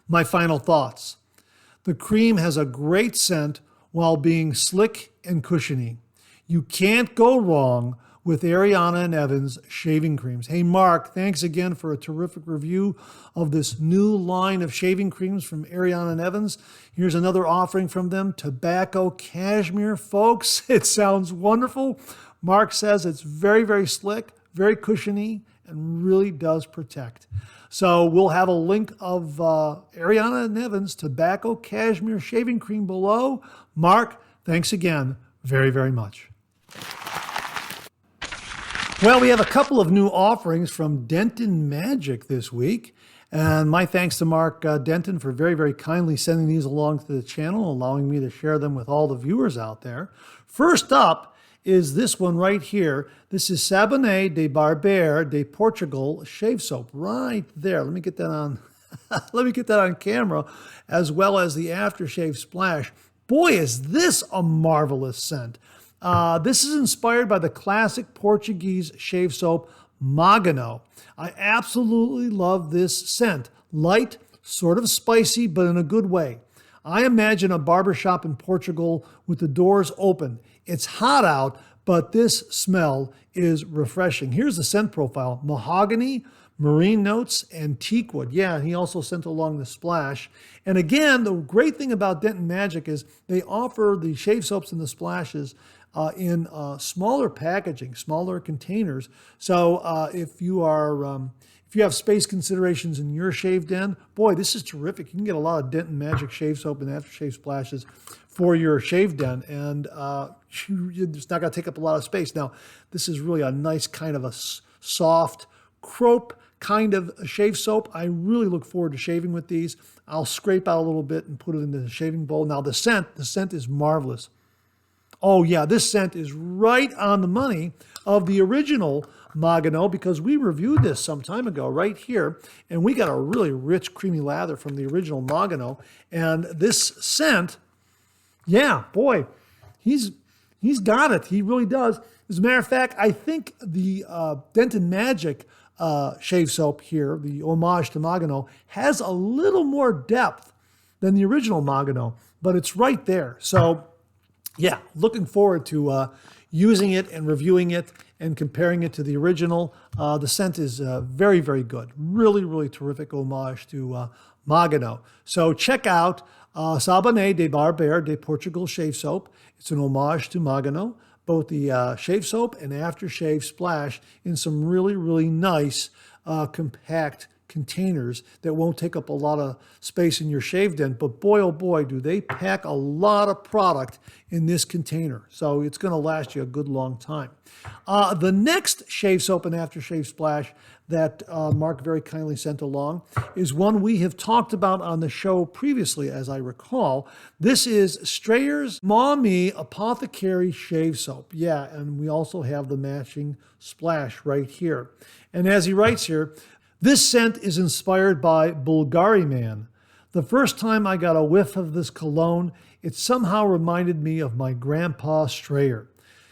My final thoughts. The cream has a great scent while being slick and cushiony. You can't go wrong with Ariana and Evans shaving creams. Hey, Mark, thanks again for a terrific review of this new line of shaving creams from Ariana and Evans. Here's another offering from them, Tobacco Cashmere. Folks, it sounds wonderful. Mark says it's very, very slick, very cushiony, and really does protect. So we'll have a link of Ariana and Evans Tobacco Cashmere Shaving Cream below. Mark, thanks again very, very much. Well, we have a couple of new offerings from Denton Majik this week. And my thanks to Mark Denton for very, very kindly sending these along to the channel, allowing me to share them with all the viewers out there. First up is this one right here. This is Sabonete de Barber de Portugal shave soap right there. Let me get that on. Let me get that on camera, as well as the aftershave splash. Boy, is this a marvelous scent. This is inspired by the classic Portuguese shave soap Magano. I absolutely love this scent. Light, sort of spicy, but in a good way. I imagine a barbershop in Portugal with the doors open. It's hot out, but this smell is refreshing. Here's the scent profile. Mahogany, marine notes, and teakwood. Yeah, and he also sent along the splash. And again, the great thing about Denton Majik is they offer the shave soaps and the splashes in smaller packaging, smaller containers. So if you have space considerations in your shave den, boy, this is terrific. You can get a lot of Denton Majik shave soap and aftershave splashes for your shave den, and it's not going to take up a lot of space. Now, this is really a nice kind of a soft crope kind of shave soap. I really look forward to shaving with these. I'll scrape out a little bit and put it in the shaving bowl. Now, the scent is marvelous. Oh yeah, this scent is right on the money of the original Magano, because we reviewed this some time ago right here, and we got a really rich, creamy lather from the original Magano. And this scent, yeah, boy, he's got it. He really does. As a matter of fact, I think the Denton Majik shave soap here, the homage to Magano, has a little more depth than the original Magano, but it's right there. So yeah, looking forward to using it and reviewing it and comparing it to the original. The scent is very, very good. Really, really terrific homage to Magano. So check out Sabonete de Barber de Portugal Shave Soap. It's an homage to Magano, both the shave soap and aftershave splash in some really, really nice compact containers that won't take up a lot of space in your shave den, but boy, oh boy, do they pack a lot of product in this container. So it's going to last you a good long time. The next shave soap and aftershave splash that Mark very kindly sent along is one we have talked about on the show previously, as I recall. This is Strayer's Mommy Apothecary Shave Soap. Yeah, and we also have the matching splash right here. And as he writes here, this scent is inspired by Bulgari Man. The first time I got a whiff of this cologne, it somehow reminded me of my grandpa Strayer.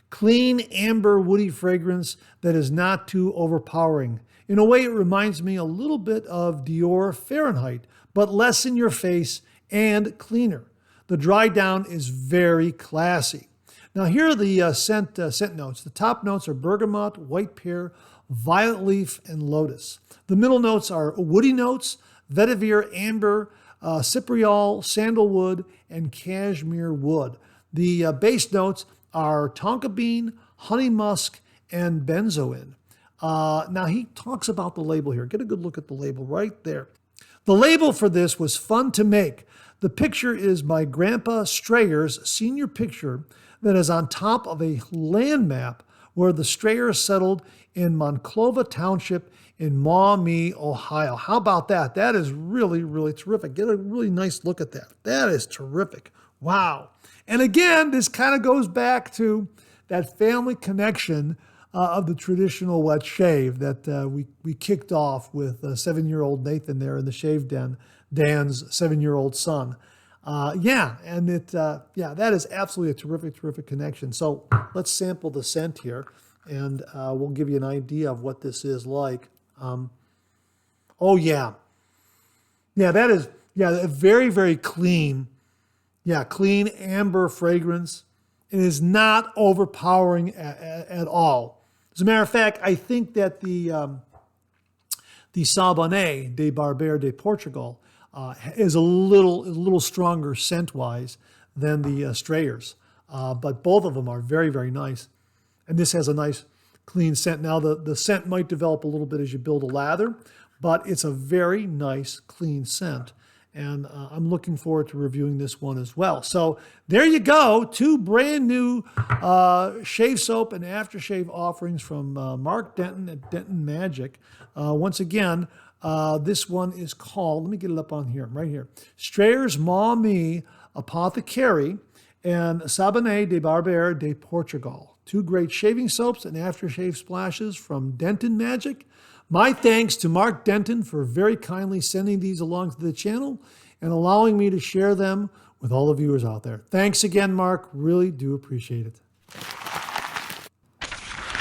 Clean, amber, woody fragrance that is not too overpowering. In a way, it reminds me a little bit of Dior Fahrenheit, but less in your face and cleaner. The dry down is very classy. Now here are the scent notes. The top notes are bergamot, white pear, violet leaf, and lotus. The middle notes are woody notes, vetiver, amber, cypriol, sandalwood, and cashmere wood. The base notes are tonka bean, honey musk, and benzoin. Now he talks about the label here. Get a good look at the label right there. The label for this was fun to make. The picture is my grandpa Strayer's senior picture that is on top of a land map where the Strayers settled in Monclova Township in Maumee, Ohio. How about that? That is really, really terrific. Get a really nice look at that. That is terrific. Wow. And again, this kind of goes back to that family connection of the traditional wet shave that we kicked off with 7-year-old Nathan there in the shave den, Dan's 7-year-old son. That is absolutely a terrific, terrific connection. So let's sample the scent here, and we'll give you an idea of what this is like. That is a very, very clean, clean amber fragrance. It is not overpowering at all. As a matter of fact, I think that the Sabonete de Barber de Portugal is a little stronger scent-wise than the Strayers. But both of them are very, very nice. And this has a nice clean scent. Now, the scent might develop a little bit as you build a lather, but it's a very nice, clean scent. And I'm looking forward to reviewing this one as well. So there you go, 2 brand new shave soap and aftershave offerings from Mark Denton at Denton Majik. Once again, this one is called, let me get it up on here, right here, Strayer's Mommy Apothecary and Sabonete de Barber de Portugal. 2 great shaving soaps and aftershave splashes from Denton Majik. My thanks to Mark Denton for very kindly sending these along to the channel and allowing me to share them with all the viewers out there. Thanks again, Mark. Really do appreciate it.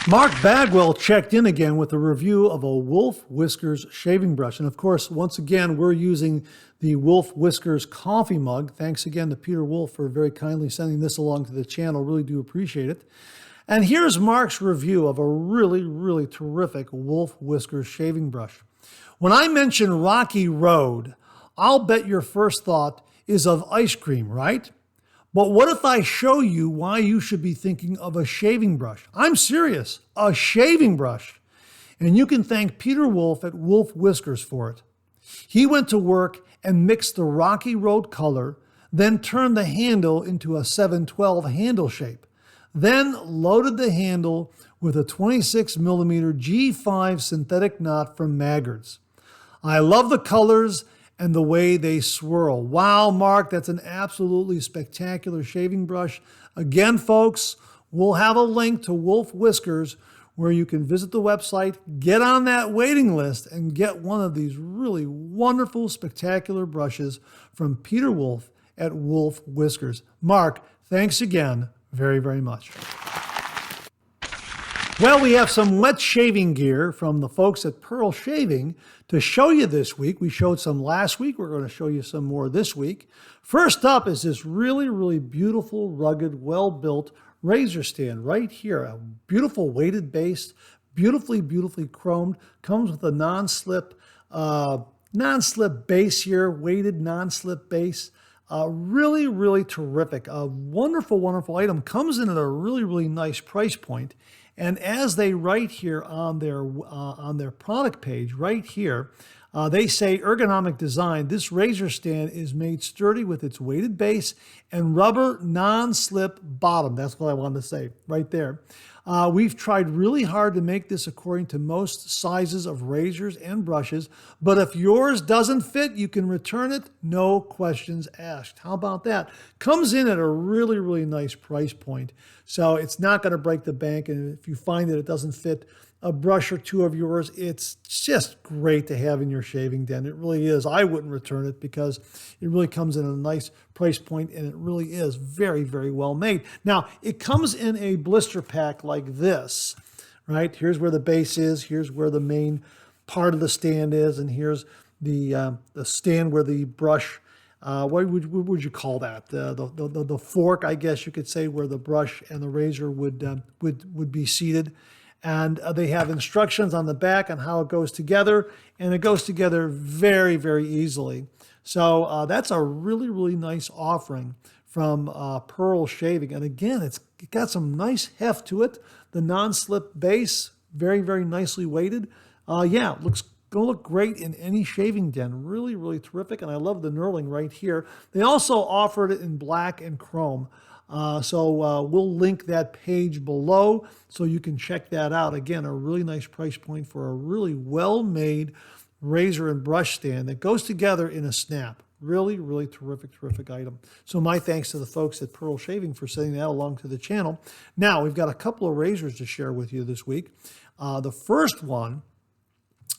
Mark Bagwell checked in again with a review of a Wolf Whiskers shaving brush. And of course, once again, we're using the Wolf Whiskers coffee mug. Thanks again to Peter Wolf for very kindly sending this along to the channel. Really do appreciate it. And here's Mark's review of a really, really terrific Wolf Whiskers shaving brush. When I mention Rocky Road, I'll bet your first thought is of ice cream, right? But what if I show you why you should be thinking of a shaving brush? I'm serious, a shaving brush. And you can thank Peter Wolf at Wolf Whiskers for it. He went to work and mixed the Rocky Road color, then turned the handle into a 712 handle shape. Then loaded the handle with a 26mm G5 synthetic knot from Maggards. I love the colors and the way they swirl. Wow, Mark, that's an absolutely spectacular shaving brush. Again, folks, we'll have a link to Wolf Whiskers where you can visit the website, get on that waiting list, and get one of these really wonderful, spectacular brushes from Peter Wolf at Wolf Whiskers. Mark, thanks again very, very much. Well, we have some wet shaving gear from the folks at Pearl Shaving to show you this week. We showed some last week. We're going to show you some more this week. First up is this really, really beautiful, rugged, well-built razor stand right here. A beautiful weighted base, beautifully, beautifully chromed. Comes with a non-slip base here, weighted non-slip base. Really, really terrific. A wonderful, wonderful item. Comes in at a really, really nice price point. And as they write here on their product page, right here, they say ergonomic design. This razor stand is made sturdy with its weighted base and rubber non-slip bottom. That's what I wanted to say right there. We've tried really hard to make this according to most sizes of razors and brushes, but if yours doesn't fit, you can return it, no questions asked. How about that? Comes in at a really, really nice price point, so it's not going to break the bank, and if you find that it doesn't fit a brush or two of yours, it's just great to have in your shaving den. It really is. I wouldn't return it because it really comes in a nice price point, and it really is very, very well made. Now, it comes in a blister pack like this, right? Here's where the base is. Here's where the main part of the stand is, and here's the stand where the brush, what would you call that? The fork, I guess you could say, where the brush and the razor would be seated. And they have instructions on the back on how it goes together, and it goes together very, very easily. So that's a really, really nice offering from Pearl Shaving. And again, it's got some nice heft to it. The non-slip base, very, very nicely weighted. Yeah, looks going to look great in any shaving den. Really, really terrific. And I love the knurling right here. They also offered it in black and chrome. So we'll link that page below so you can check that out. Again, a really nice price point for a really well-made razor and brush stand that goes together in a snap. Really, really terrific, terrific item. So my thanks to the folks at Pearl Shaving for sending that along to the channel. Now, we've got a couple of razors to share with you this week. The first one,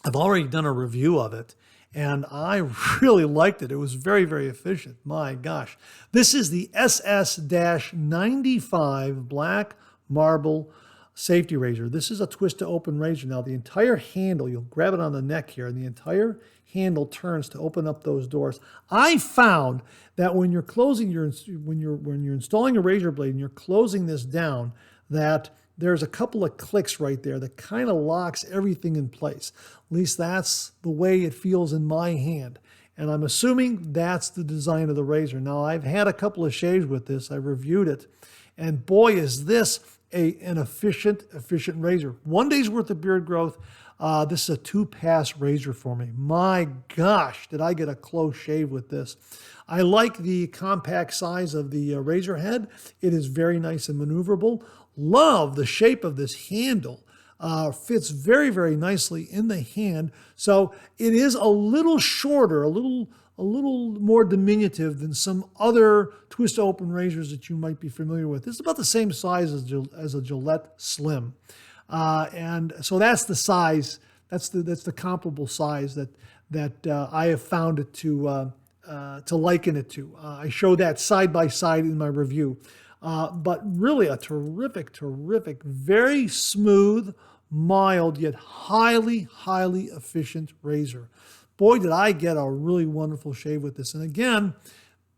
I've already done a review of it, and I really liked it. It was very, very efficient. My gosh. This is the SS-95 Black Marble Safety Razor. This is a twist-to-open razor. Now, the entire handle, you'll grab it on the neck here, and the entire handle turns to open up those doors. I found that when you're closing when you're installing a razor blade and you're closing this down, that there's a couple of clicks right there that kind of locks everything in place. At least that's the way it feels in my hand. And I'm assuming that's the design of the razor. Now, I've had a couple of shaves with this. I reviewed it. And boy, is this an efficient razor. 1 day's worth of beard growth. This is a 2-pass razor for me. My gosh, did I get a close shave with this. I like the compact size of the razor head. It is very nice and maneuverable. Love the shape of this handle. Fits very, very nicely in the hand. So it is a little shorter, a little more diminutive than some other twist open razors that you might be familiar with. It's about the same size as a Gillette Slim. And so that's the size, that's the comparable size that I have found it to liken it to. I show that side by side in my review. But really a terrific, very smooth, mild, yet highly, highly efficient razor. Boy, did I get a really wonderful shave with this. And again,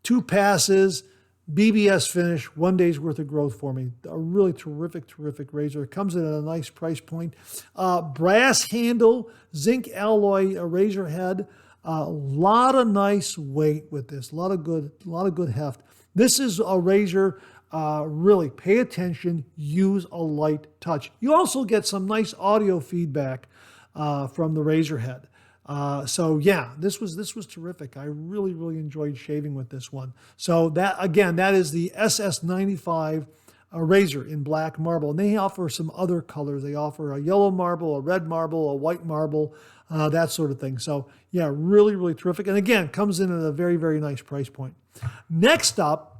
2 passes, BBS finish, 1 day's worth of growth for me. A really terrific razor. It comes in at a nice price point. Brass handle, zinc alloy razor head. A lot of nice weight with this. A lot of good heft. This is a razor. Really pay attention, use a light touch. You also get some nice audio feedback from the razor head. So yeah, this was terrific. I really, really enjoyed shaving with this one. So that is the SS-95 razor in black marble. And they offer some other colors. They offer a yellow marble, a red marble, a white marble, that sort of thing. So yeah, really, really terrific. And again, comes in at a very, very nice price point. Next up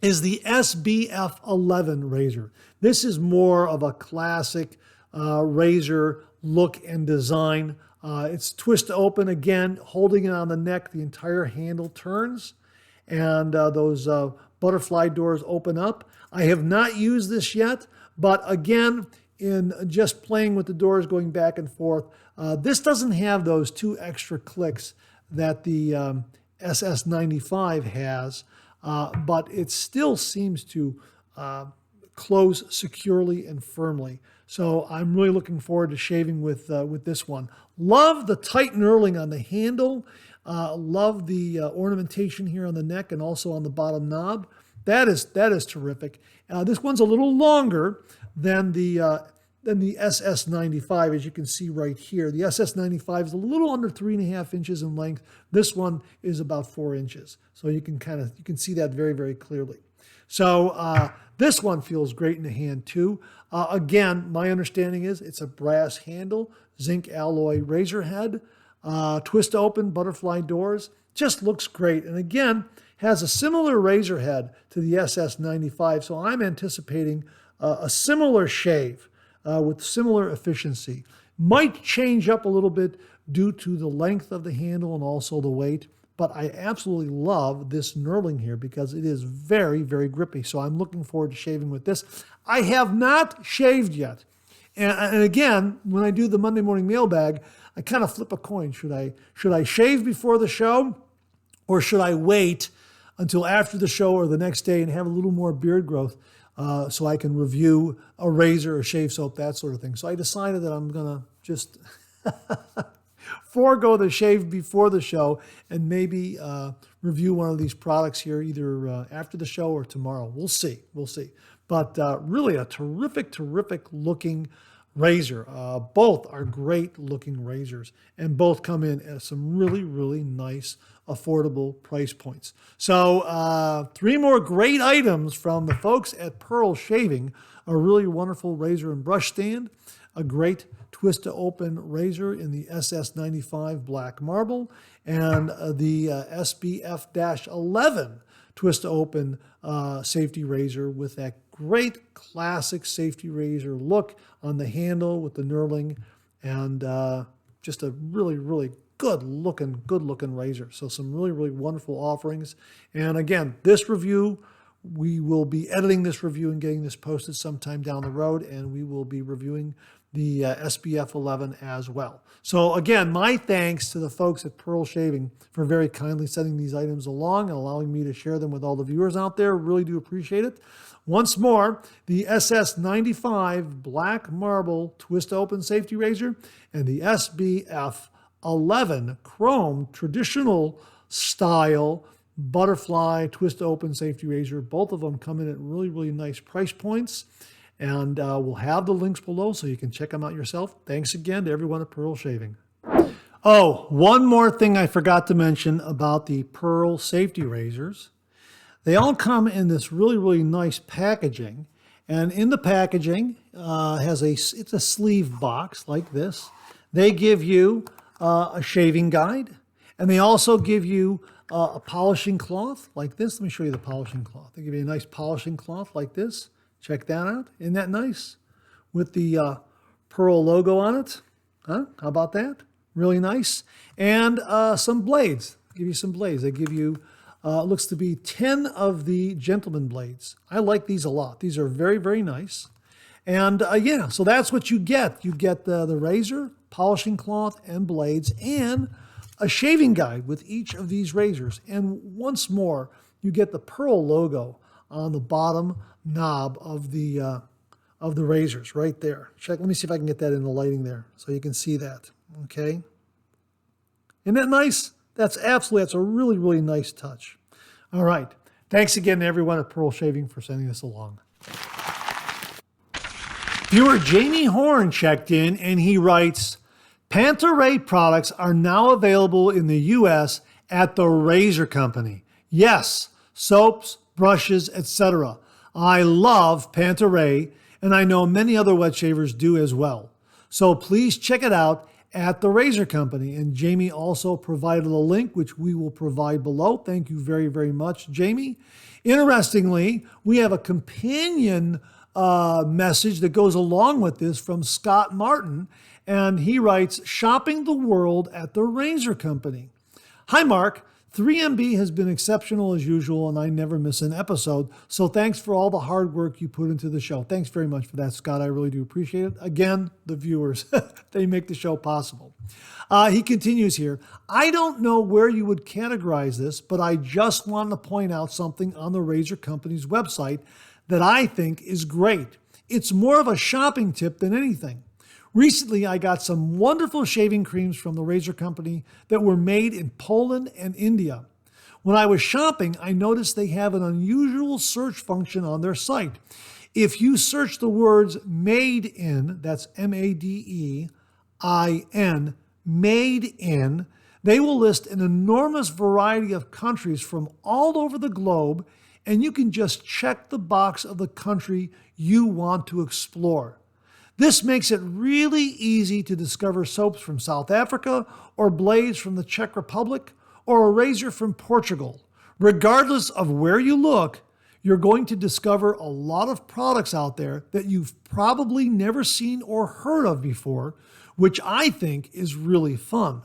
is the SBF 11 razor. This is more of a classic razor look and design. It's twist open again, holding it on the neck. The entire handle turns, and those butterfly doors open up. I have not used this yet, but again, in just playing with the doors, going back and forth. This doesn't have those 2 extra clicks that the SS95 has, but it still seems to close securely and firmly. So I'm really looking forward to shaving with this one. Love the tight knurling on the handle. Love the ornamentation here on the neck and also on the bottom knob. That is terrific. This one's a little longer than the SS95, as you can see right here. The SS95 is a little under 3.5 inches in length. This one is about 4 inches. So you can see that very, very clearly. So this one feels great in the hand too. Again, my understanding is it's a brass handle, zinc alloy razor head, twist open butterfly doors. Just looks great. And again, has a similar razor head to the SS95. So I'm anticipating a similar shave with similar efficiency. Might change up a little bit due to the length of the handle and also the weight. But I absolutely love this knurling here because it is very, very grippy. So I'm looking forward to shaving with this. I have not shaved yet. And again, when I do the Monday morning mailbag, I kind of flip a coin. Should I shave before the show, or should I wait until after the show or the next day and have a little more beard growth so I can review a razor, a shave soap, that sort of thing? So I decided that I'm going to just forego the shave before the show and maybe review one of these products here either after the show or tomorrow. We'll see. But really a terrific looking razor. Both are great looking razors and both come in at some really, really nice, affordable price points. So 3 more great items from the folks at Pearl Shaving: a really wonderful razor and brush stand, a great twist to open razor in the SS95 black marble, and the SBF-11 twist to open safety razor with that great classic safety razor look on the handle with the knurling, and just a really, really good looking razor. So some really, really wonderful offerings. And again, this review, we will be editing this review and getting this posted sometime down the road, and we will be reviewing the SBF 11 as well. So again, my thanks to the folks at Pearl Shaving for very kindly sending these items along and allowing me to share them with all the viewers out there. Really do appreciate it. Once more, the SS95 black marble twist open safety razor and the SBF 11 chrome traditional style butterfly twist open safety razor. Both of them come in at really, really nice price points. And we'll have the links below so you can check them out yourself. Thanks again to everyone at Pearl Shaving. Oh, one more thing I forgot to mention about the Pearl safety razors. They all come in this really, really nice packaging. And in the packaging, it's a sleeve box like this. They give you a shaving guide. And they also give you a polishing cloth like this. Let me show you the polishing cloth. They give you a nice polishing cloth like this. Check that out. Isn't that nice? With the Pearl logo on it. Huh? How about that? Really nice. And some blades. Give you some blades. They give you, looks to be 10 of the gentleman blades. I like these a lot. These are very, very nice. And yeah, so that's what you get. You get the razor, polishing cloth, and blades, and a shaving guide with each of these razors. And once more, you get the Pearl logo on the bottom knob of the razors right there. Let me see if I can get that in the lighting there so you can see that. Okay. Isn't that nice? That's a really, really nice touch. All right. Thanks again to everyone at Pearl Shaving for sending this along. Viewer Jamie Horn checked in and he writes, Panta products are now available in the U.S. at the Razor Company. Yes, soaps, brushes, etc. I love Panta, and I know many other wet shavers do as well. So please check it out at the Razor Company. And Jamie also provided a link, which we will provide below. Thank you very, very much, Jamie. Interestingly, we have a companion message that goes along with this from Scott Martin, and he writes, shopping the world at the Razor Company. Hi, Mark. 3MB has been exceptional as usual, and I never miss an episode. So thanks for all the hard work you put into the show. Thanks very much for that, Scott. I really do appreciate it. Again, the viewers, they make the show possible. He continues here. I don't know where you would categorize this, but I just want to point out something on the Razor Company's website that I think is great. It's more of a shopping tip than anything. Recently, I got some wonderful shaving creams from the Razor Company that were made in Poland and India. When I was shopping, I noticed they have an unusual search function on their site. If you search the words made in, that's MADEIN, made in, they will list an enormous variety of countries from all over the globe, and you can just check the box of the country you want to explore. This makes it really easy to discover soaps from South Africa or blades from the Czech Republic or a razor from Portugal. Regardless of where you look, you're going to discover a lot of products out there that you've probably never seen or heard of before, which I think is really fun.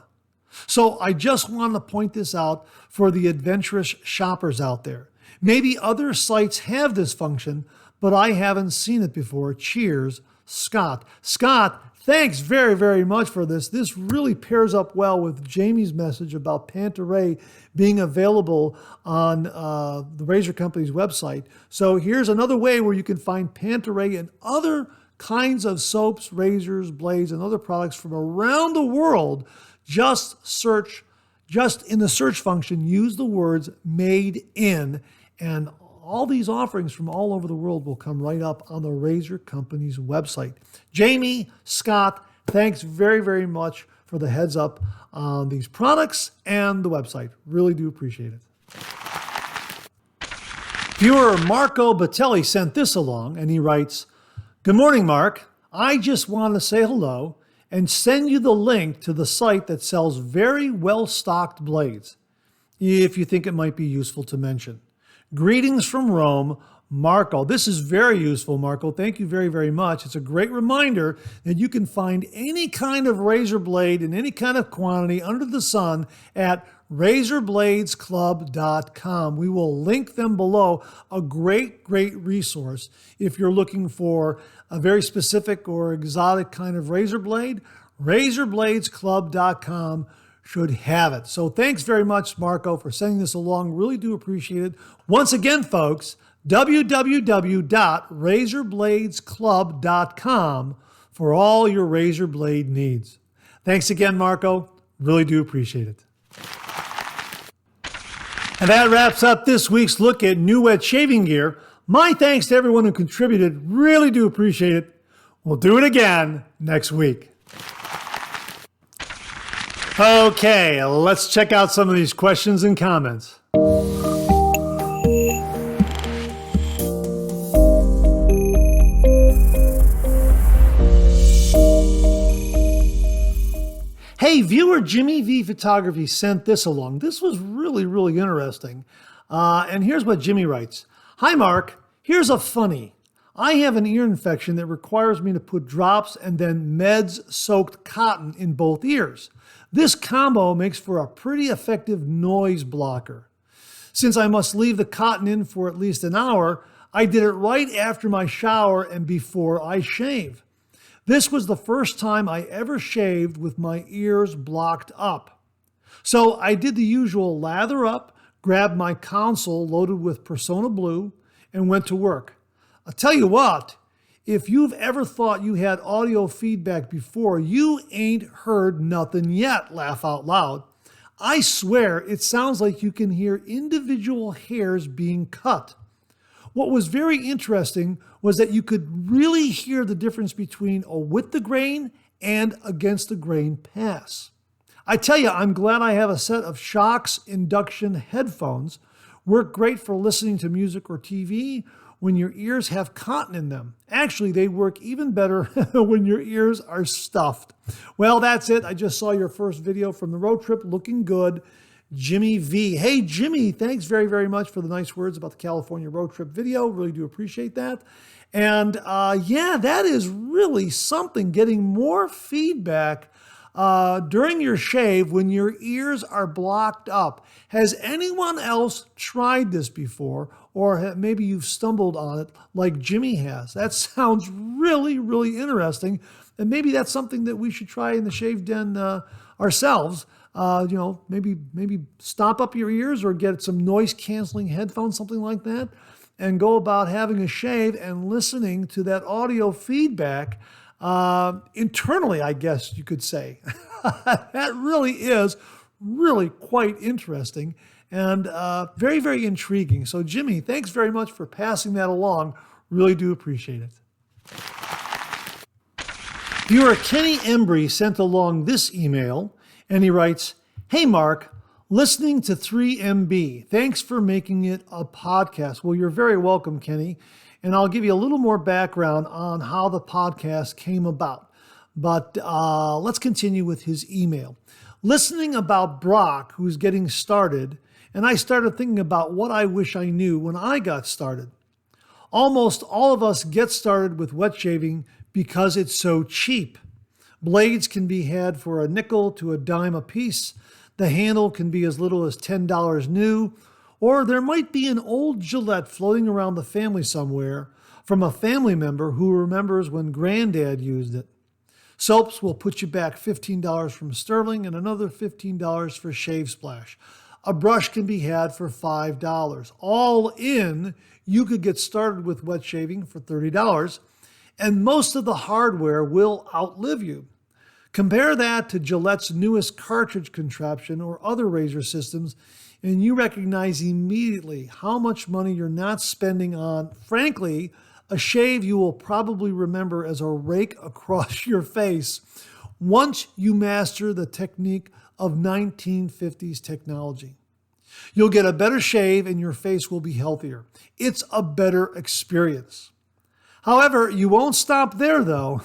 So I just want to point this out for the adventurous shoppers out there. Maybe other sites have this function, but I haven't seen it before. Cheers, Scott. Scott, thanks very, very much for this. This really pairs up well with Jamie's message about Panta being available on the Razor Company's website. So here's another way where you can find Panta and other kinds of soaps, razors, blades, and other products from around the world. Just in the search function, use the words made in, and all these offerings from all over the world will come right up on the Razor Company's website. Jamie, Scott, thanks very, very much for the heads up on these products and the website. Really do appreciate it. Viewer Marco Batelli sent this along, and he writes, "Good morning, Mark. I just want to say hello and send you the link to the site that sells very well-stocked blades, if you think it might be useful to mention. Greetings from Rome, Marco." This is very useful, Marco. Thank you very, very much. It's a great reminder that you can find any kind of razor blade in any kind of quantity under the sun at razorbladesclub.com. We will link them below. A great, great resource if you're looking for a very specific or exotic kind of razor blade. Razorbladesclub.com should have it. So thanks very much, Marco, for sending this along. Really do appreciate it. Once again, folks, www.razorbladesclub.com for all your razor blade needs. Thanks again, Marco. Really do appreciate it. And that wraps up this week's look at new wet shaving gear. My thanks to everyone who contributed. Really do appreciate it. We'll do it again next week. Okay, let's check out some of these questions and comments. Hey, viewer Jimmy V Photography sent this along. This was really, really interesting. And here's what Jimmy writes. "Hi, Mark. Here's a funny. I have an ear infection that requires me to put drops and then meds-soaked cotton in both ears. This combo makes for a pretty effective noise blocker. Since I must leave the cotton in for at least an hour, I did it right after my shower and before I shave. This was the first time I ever shaved with my ears blocked up. So I did the usual lather up, grabbed my console loaded with Persona Blue, and went to work. I'll tell you what, if you've ever thought you had audio feedback before, you ain't heard nothing yet, laugh out loud. I swear it sounds like you can hear individual hairs being cut. What was very interesting was that you could really hear the difference between a with the grain and against the grain pass. I tell you, I'm glad I have a set of Shocks induction headphones. Work great for listening to music or TV when your ears have cotton in them. Actually, they work even better when your ears are stuffed. Well, that's it. I just saw your first video from the road trip. Looking good. Jimmy V. Hey, Jimmy, thanks very, very much for the nice words about the California road trip video. Really do appreciate that. And yeah, that is really something, getting more feedback during your shave when your ears are blocked up. Has anyone else tried this before, or maybe you've stumbled on it like Jimmy has? That sounds really, really interesting, and maybe that's something that we should try in the Shave Den ourselves. Maybe stop up your ears or get some noise-canceling headphones, something like that, and go about having a shave and listening to that audio feedback internally, I guess you could say. That really is really quite interesting and very, very intriguing. So, Jimmy, thanks very much for passing that along. Really do appreciate it. Viewer Kenny Embry sent along this email, and he writes, "Hey, Mark, listening to 3MB. Thanks for making it a podcast." Well, you're very welcome, Kenny. And I'll give you a little more background on how the podcast came about. But let's continue with his email. Listening about Brock, who's getting started, and I started thinking about what I wish I knew when I got started. Almost all of us get started with wet shaving because it's so cheap. Blades can be had for a nickel to a dime a piece. The handle can be as little as $10 new. Or there might be an old Gillette floating around the family somewhere from a family member who remembers when Granddad used it. Soaps will put you back $15 from Stirling and another $15 for Shave Splash. A brush can be had for $5. All in, you could get started with wet shaving for $30, and most of the hardware will outlive you. Compare that to Gillette's newest cartridge contraption or other razor systems, and you recognize immediately how much money you're not spending on, frankly, a shave you will probably remember as a rake across your face once you master the technique of 1950s technology. You'll get a better shave and your face will be healthier. It's a better experience. However, you won't stop there though.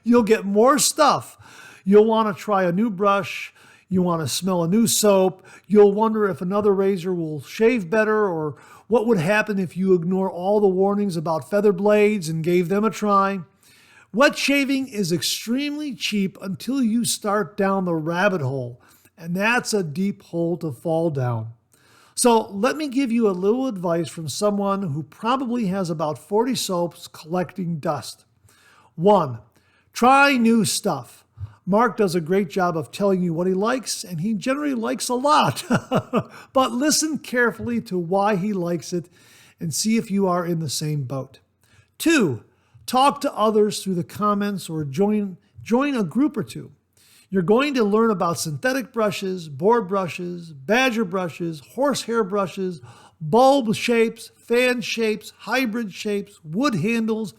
You'll get more stuff. You'll want to try a new brush. You want to smell a new soap. You'll wonder if another razor will shave better, or what would happen if you ignore all the warnings about feather blades and gave them a try. Wet shaving is extremely cheap until you start down the rabbit hole, and that's a deep hole to fall down. So let me give you a little advice from someone who probably has about 40 soaps collecting dust. 1. Try new stuff. Mark does a great job of telling you what he likes, and he generally likes a lot. But listen carefully to why he likes it and see if you are in the same boat. 2, talk to others through the comments or join a group or two. You're going to learn about synthetic brushes, board brushes, badger brushes, horsehair brushes, bulb shapes, fan shapes, hybrid shapes, wood handles,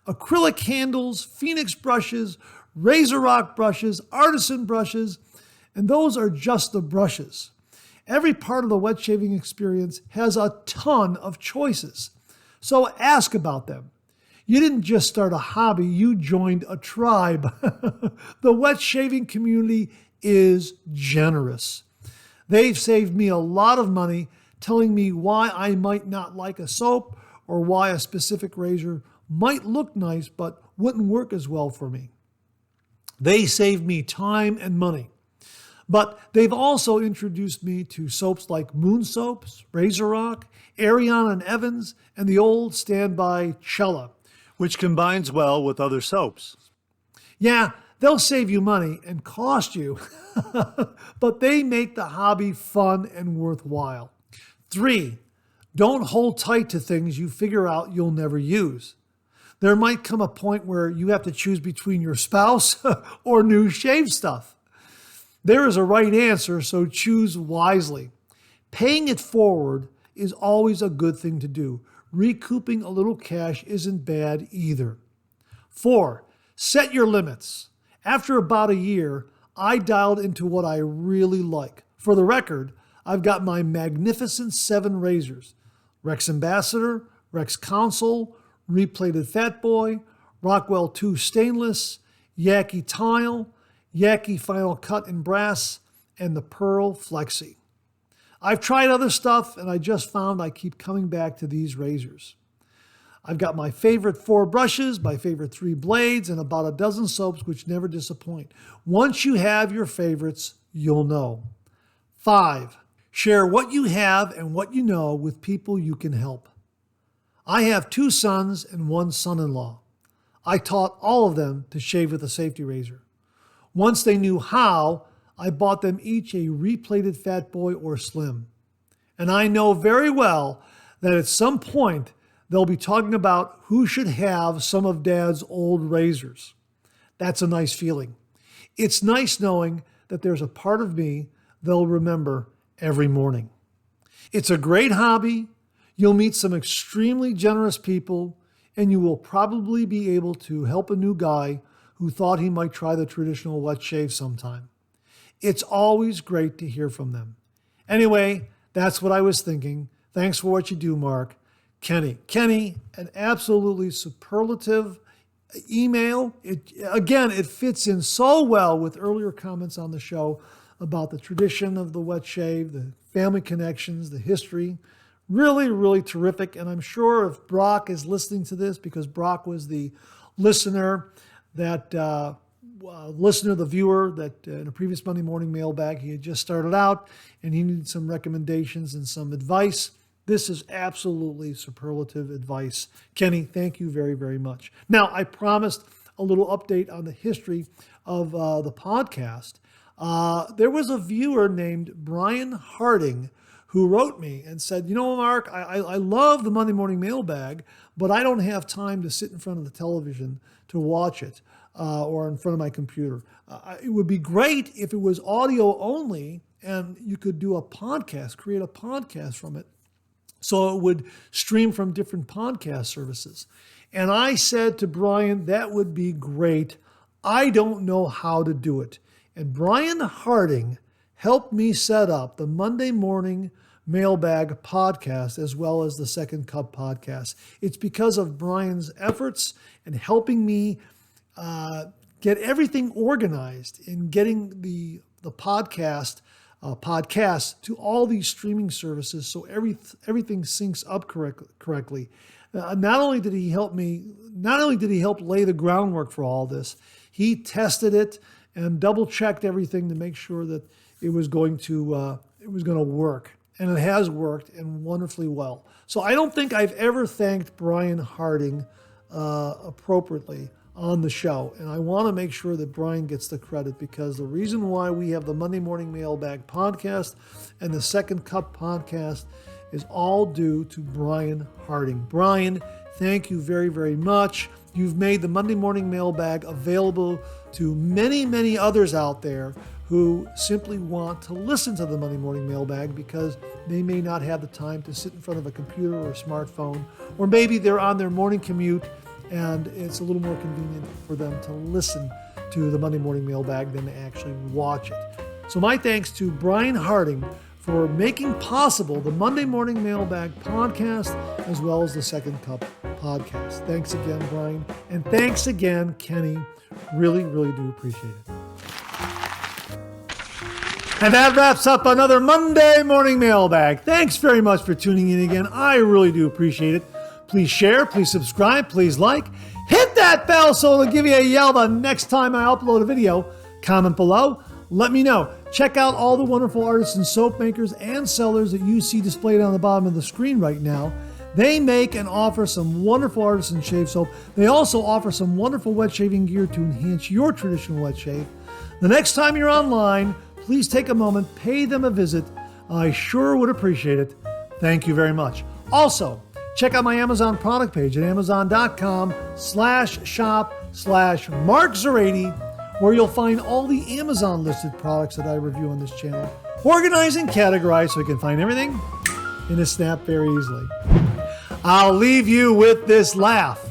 acrylic handles, phoenix brushes, razor rock brushes, artisan brushes, and those are just the brushes. Every part of the wet shaving experience has a ton of choices, so ask about them. You didn't just start a hobby, you joined a tribe. The wet shaving community is generous. They've saved me a lot of money telling me why I might not like a soap or why a specific razor might look nice but wouldn't work as well for me. They saved me time and money. But they've also introduced me to soaps like Moon Soaps, Razor Rock, Ariana and Evans, and the old standby Cella, which combines well with other soaps. Yeah, they'll save you money and cost you, but they make the hobby fun and worthwhile. 3, don't hold tight to things you figure out you'll never use. There might come a point where you have to choose between your spouse or new shave stuff. There is a right answer, so choose wisely. Paying it forward is always a good thing to do. Recouping a little cash isn't bad either. 4, set your limits. After about a year, I dialed into what I really like. For the record, I've got my magnificent 7 razors: Rex Ambassador, Rex Council, Replated Fat Boy, Rockwell 2 Stainless, Yaki Tile, Yaki Final Cut in Brass, and the Pearl Flexi. I've tried other stuff, and I just found I keep coming back to these razors. I've got my favorite 4 brushes, my favorite 3 blades, and about a dozen soaps which never disappoint. Once you have your favorites, you'll know. 5, share what you have and what you know with people you can help. I have 2 sons and 1 son-in-law. I taught all of them to shave with a safety razor. Once they knew how, I bought them each a replated Fat Boy or Slim. And I know very well that at some point they'll be talking about who should have some of Dad's old razors. That's a nice feeling. It's nice knowing that there's a part of me they'll remember every morning. It's a great hobby. You'll meet some extremely generous people, and you will probably be able to help a new guy who thought he might try the traditional wet shave sometime. It's always great to hear from them. Anyway, that's what I was thinking. Thanks for what you do, Mark. Kenny, an absolutely superlative email. It fits in so well with earlier comments on the show about the tradition of the wet shave, the family connections, the history. Really, really terrific. And I'm sure if Brock is listening to this, because Brock was the listener, the viewer that in a previous Monday morning mailbag, he had just started out and he needed some recommendations and some advice. This is absolutely superlative advice. Kenny, thank you very, very much. Now, I promised a little update on the history of the podcast. There was a viewer named Brian Harding who wrote me and said, Mark, I love the Monday morning mailbag, but I don't have time to sit in front of the television to watch it or in front of my computer. It would be great if it was audio only and you could do a podcast, create a podcast from it, so it would stream from different podcast services. And I said to Brian, that would be great. I don't know how to do it. And Brian Harding helped me set up the Monday morning mailbag podcast as well as the Second Cup podcast. It's because of Brian's efforts and helping me get everything organized in getting the podcast to all these streaming services so everything syncs up correctly. Not only did he help lay the groundwork for all this, he tested it and double checked everything to make sure that it was going to work. And it has worked and wonderfully well. So I don't think I've ever thanked Brian Harding appropriately on the show. And I want to make sure that Brian gets the credit, because the reason why we have the Monday Morning Mailbag podcast and the Second Cup podcast is all due to Brian Harding. Brian, thank you very, very much. You've made the Monday Morning Mailbag available to many, many others out there who simply want to listen to the Monday Morning Mailbag because they may not have the time to sit in front of a computer or a smartphone, or maybe they're on their morning commute and it's a little more convenient for them to listen to the Monday Morning Mailbag than to actually watch it. So my thanks to Brian Harding for making possible the Monday Morning Mailbag podcast as well as the Second Cup podcast. Thanks again, Brian. And thanks again, Kenny. Really, really do appreciate it. And that wraps up another Monday Morning Mailbag. Thanks very much for tuning in again. I really do appreciate it. Please share, please subscribe, please like. Hit that bell so it'll give you a yell the next time I upload a video. Comment below. Let me know. Check out all the wonderful artisan soap makers and sellers that you see displayed on the bottom of the screen right now. They make and offer some wonderful artisan shave soap. They also offer some wonderful wet shaving gear to enhance your traditional wet shave. The next time you're online, please take a moment, pay them a visit. I sure would appreciate it. Thank you very much. Also, check out my Amazon product page at amazon.com/shop/MarkZerati, where you'll find all the Amazon listed products that I review on this channel, organized and categorized so you can find everything in a snap very easily. I'll leave you with this laugh.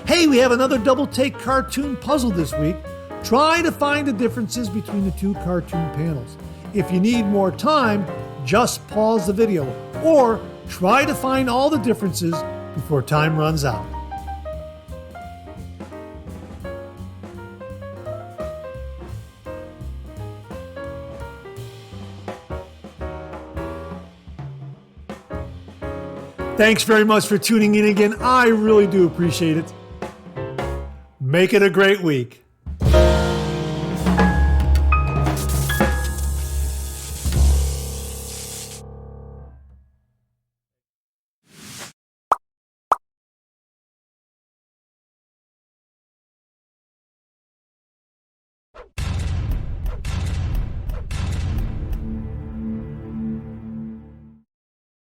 Hey, we have another double take cartoon puzzle this week. Try to find the differences between the two cartoon panels. If you need more time, just pause the video, or try to find all the differences before time runs out. Thanks very much for tuning in again. I really do appreciate it. Make it a great week.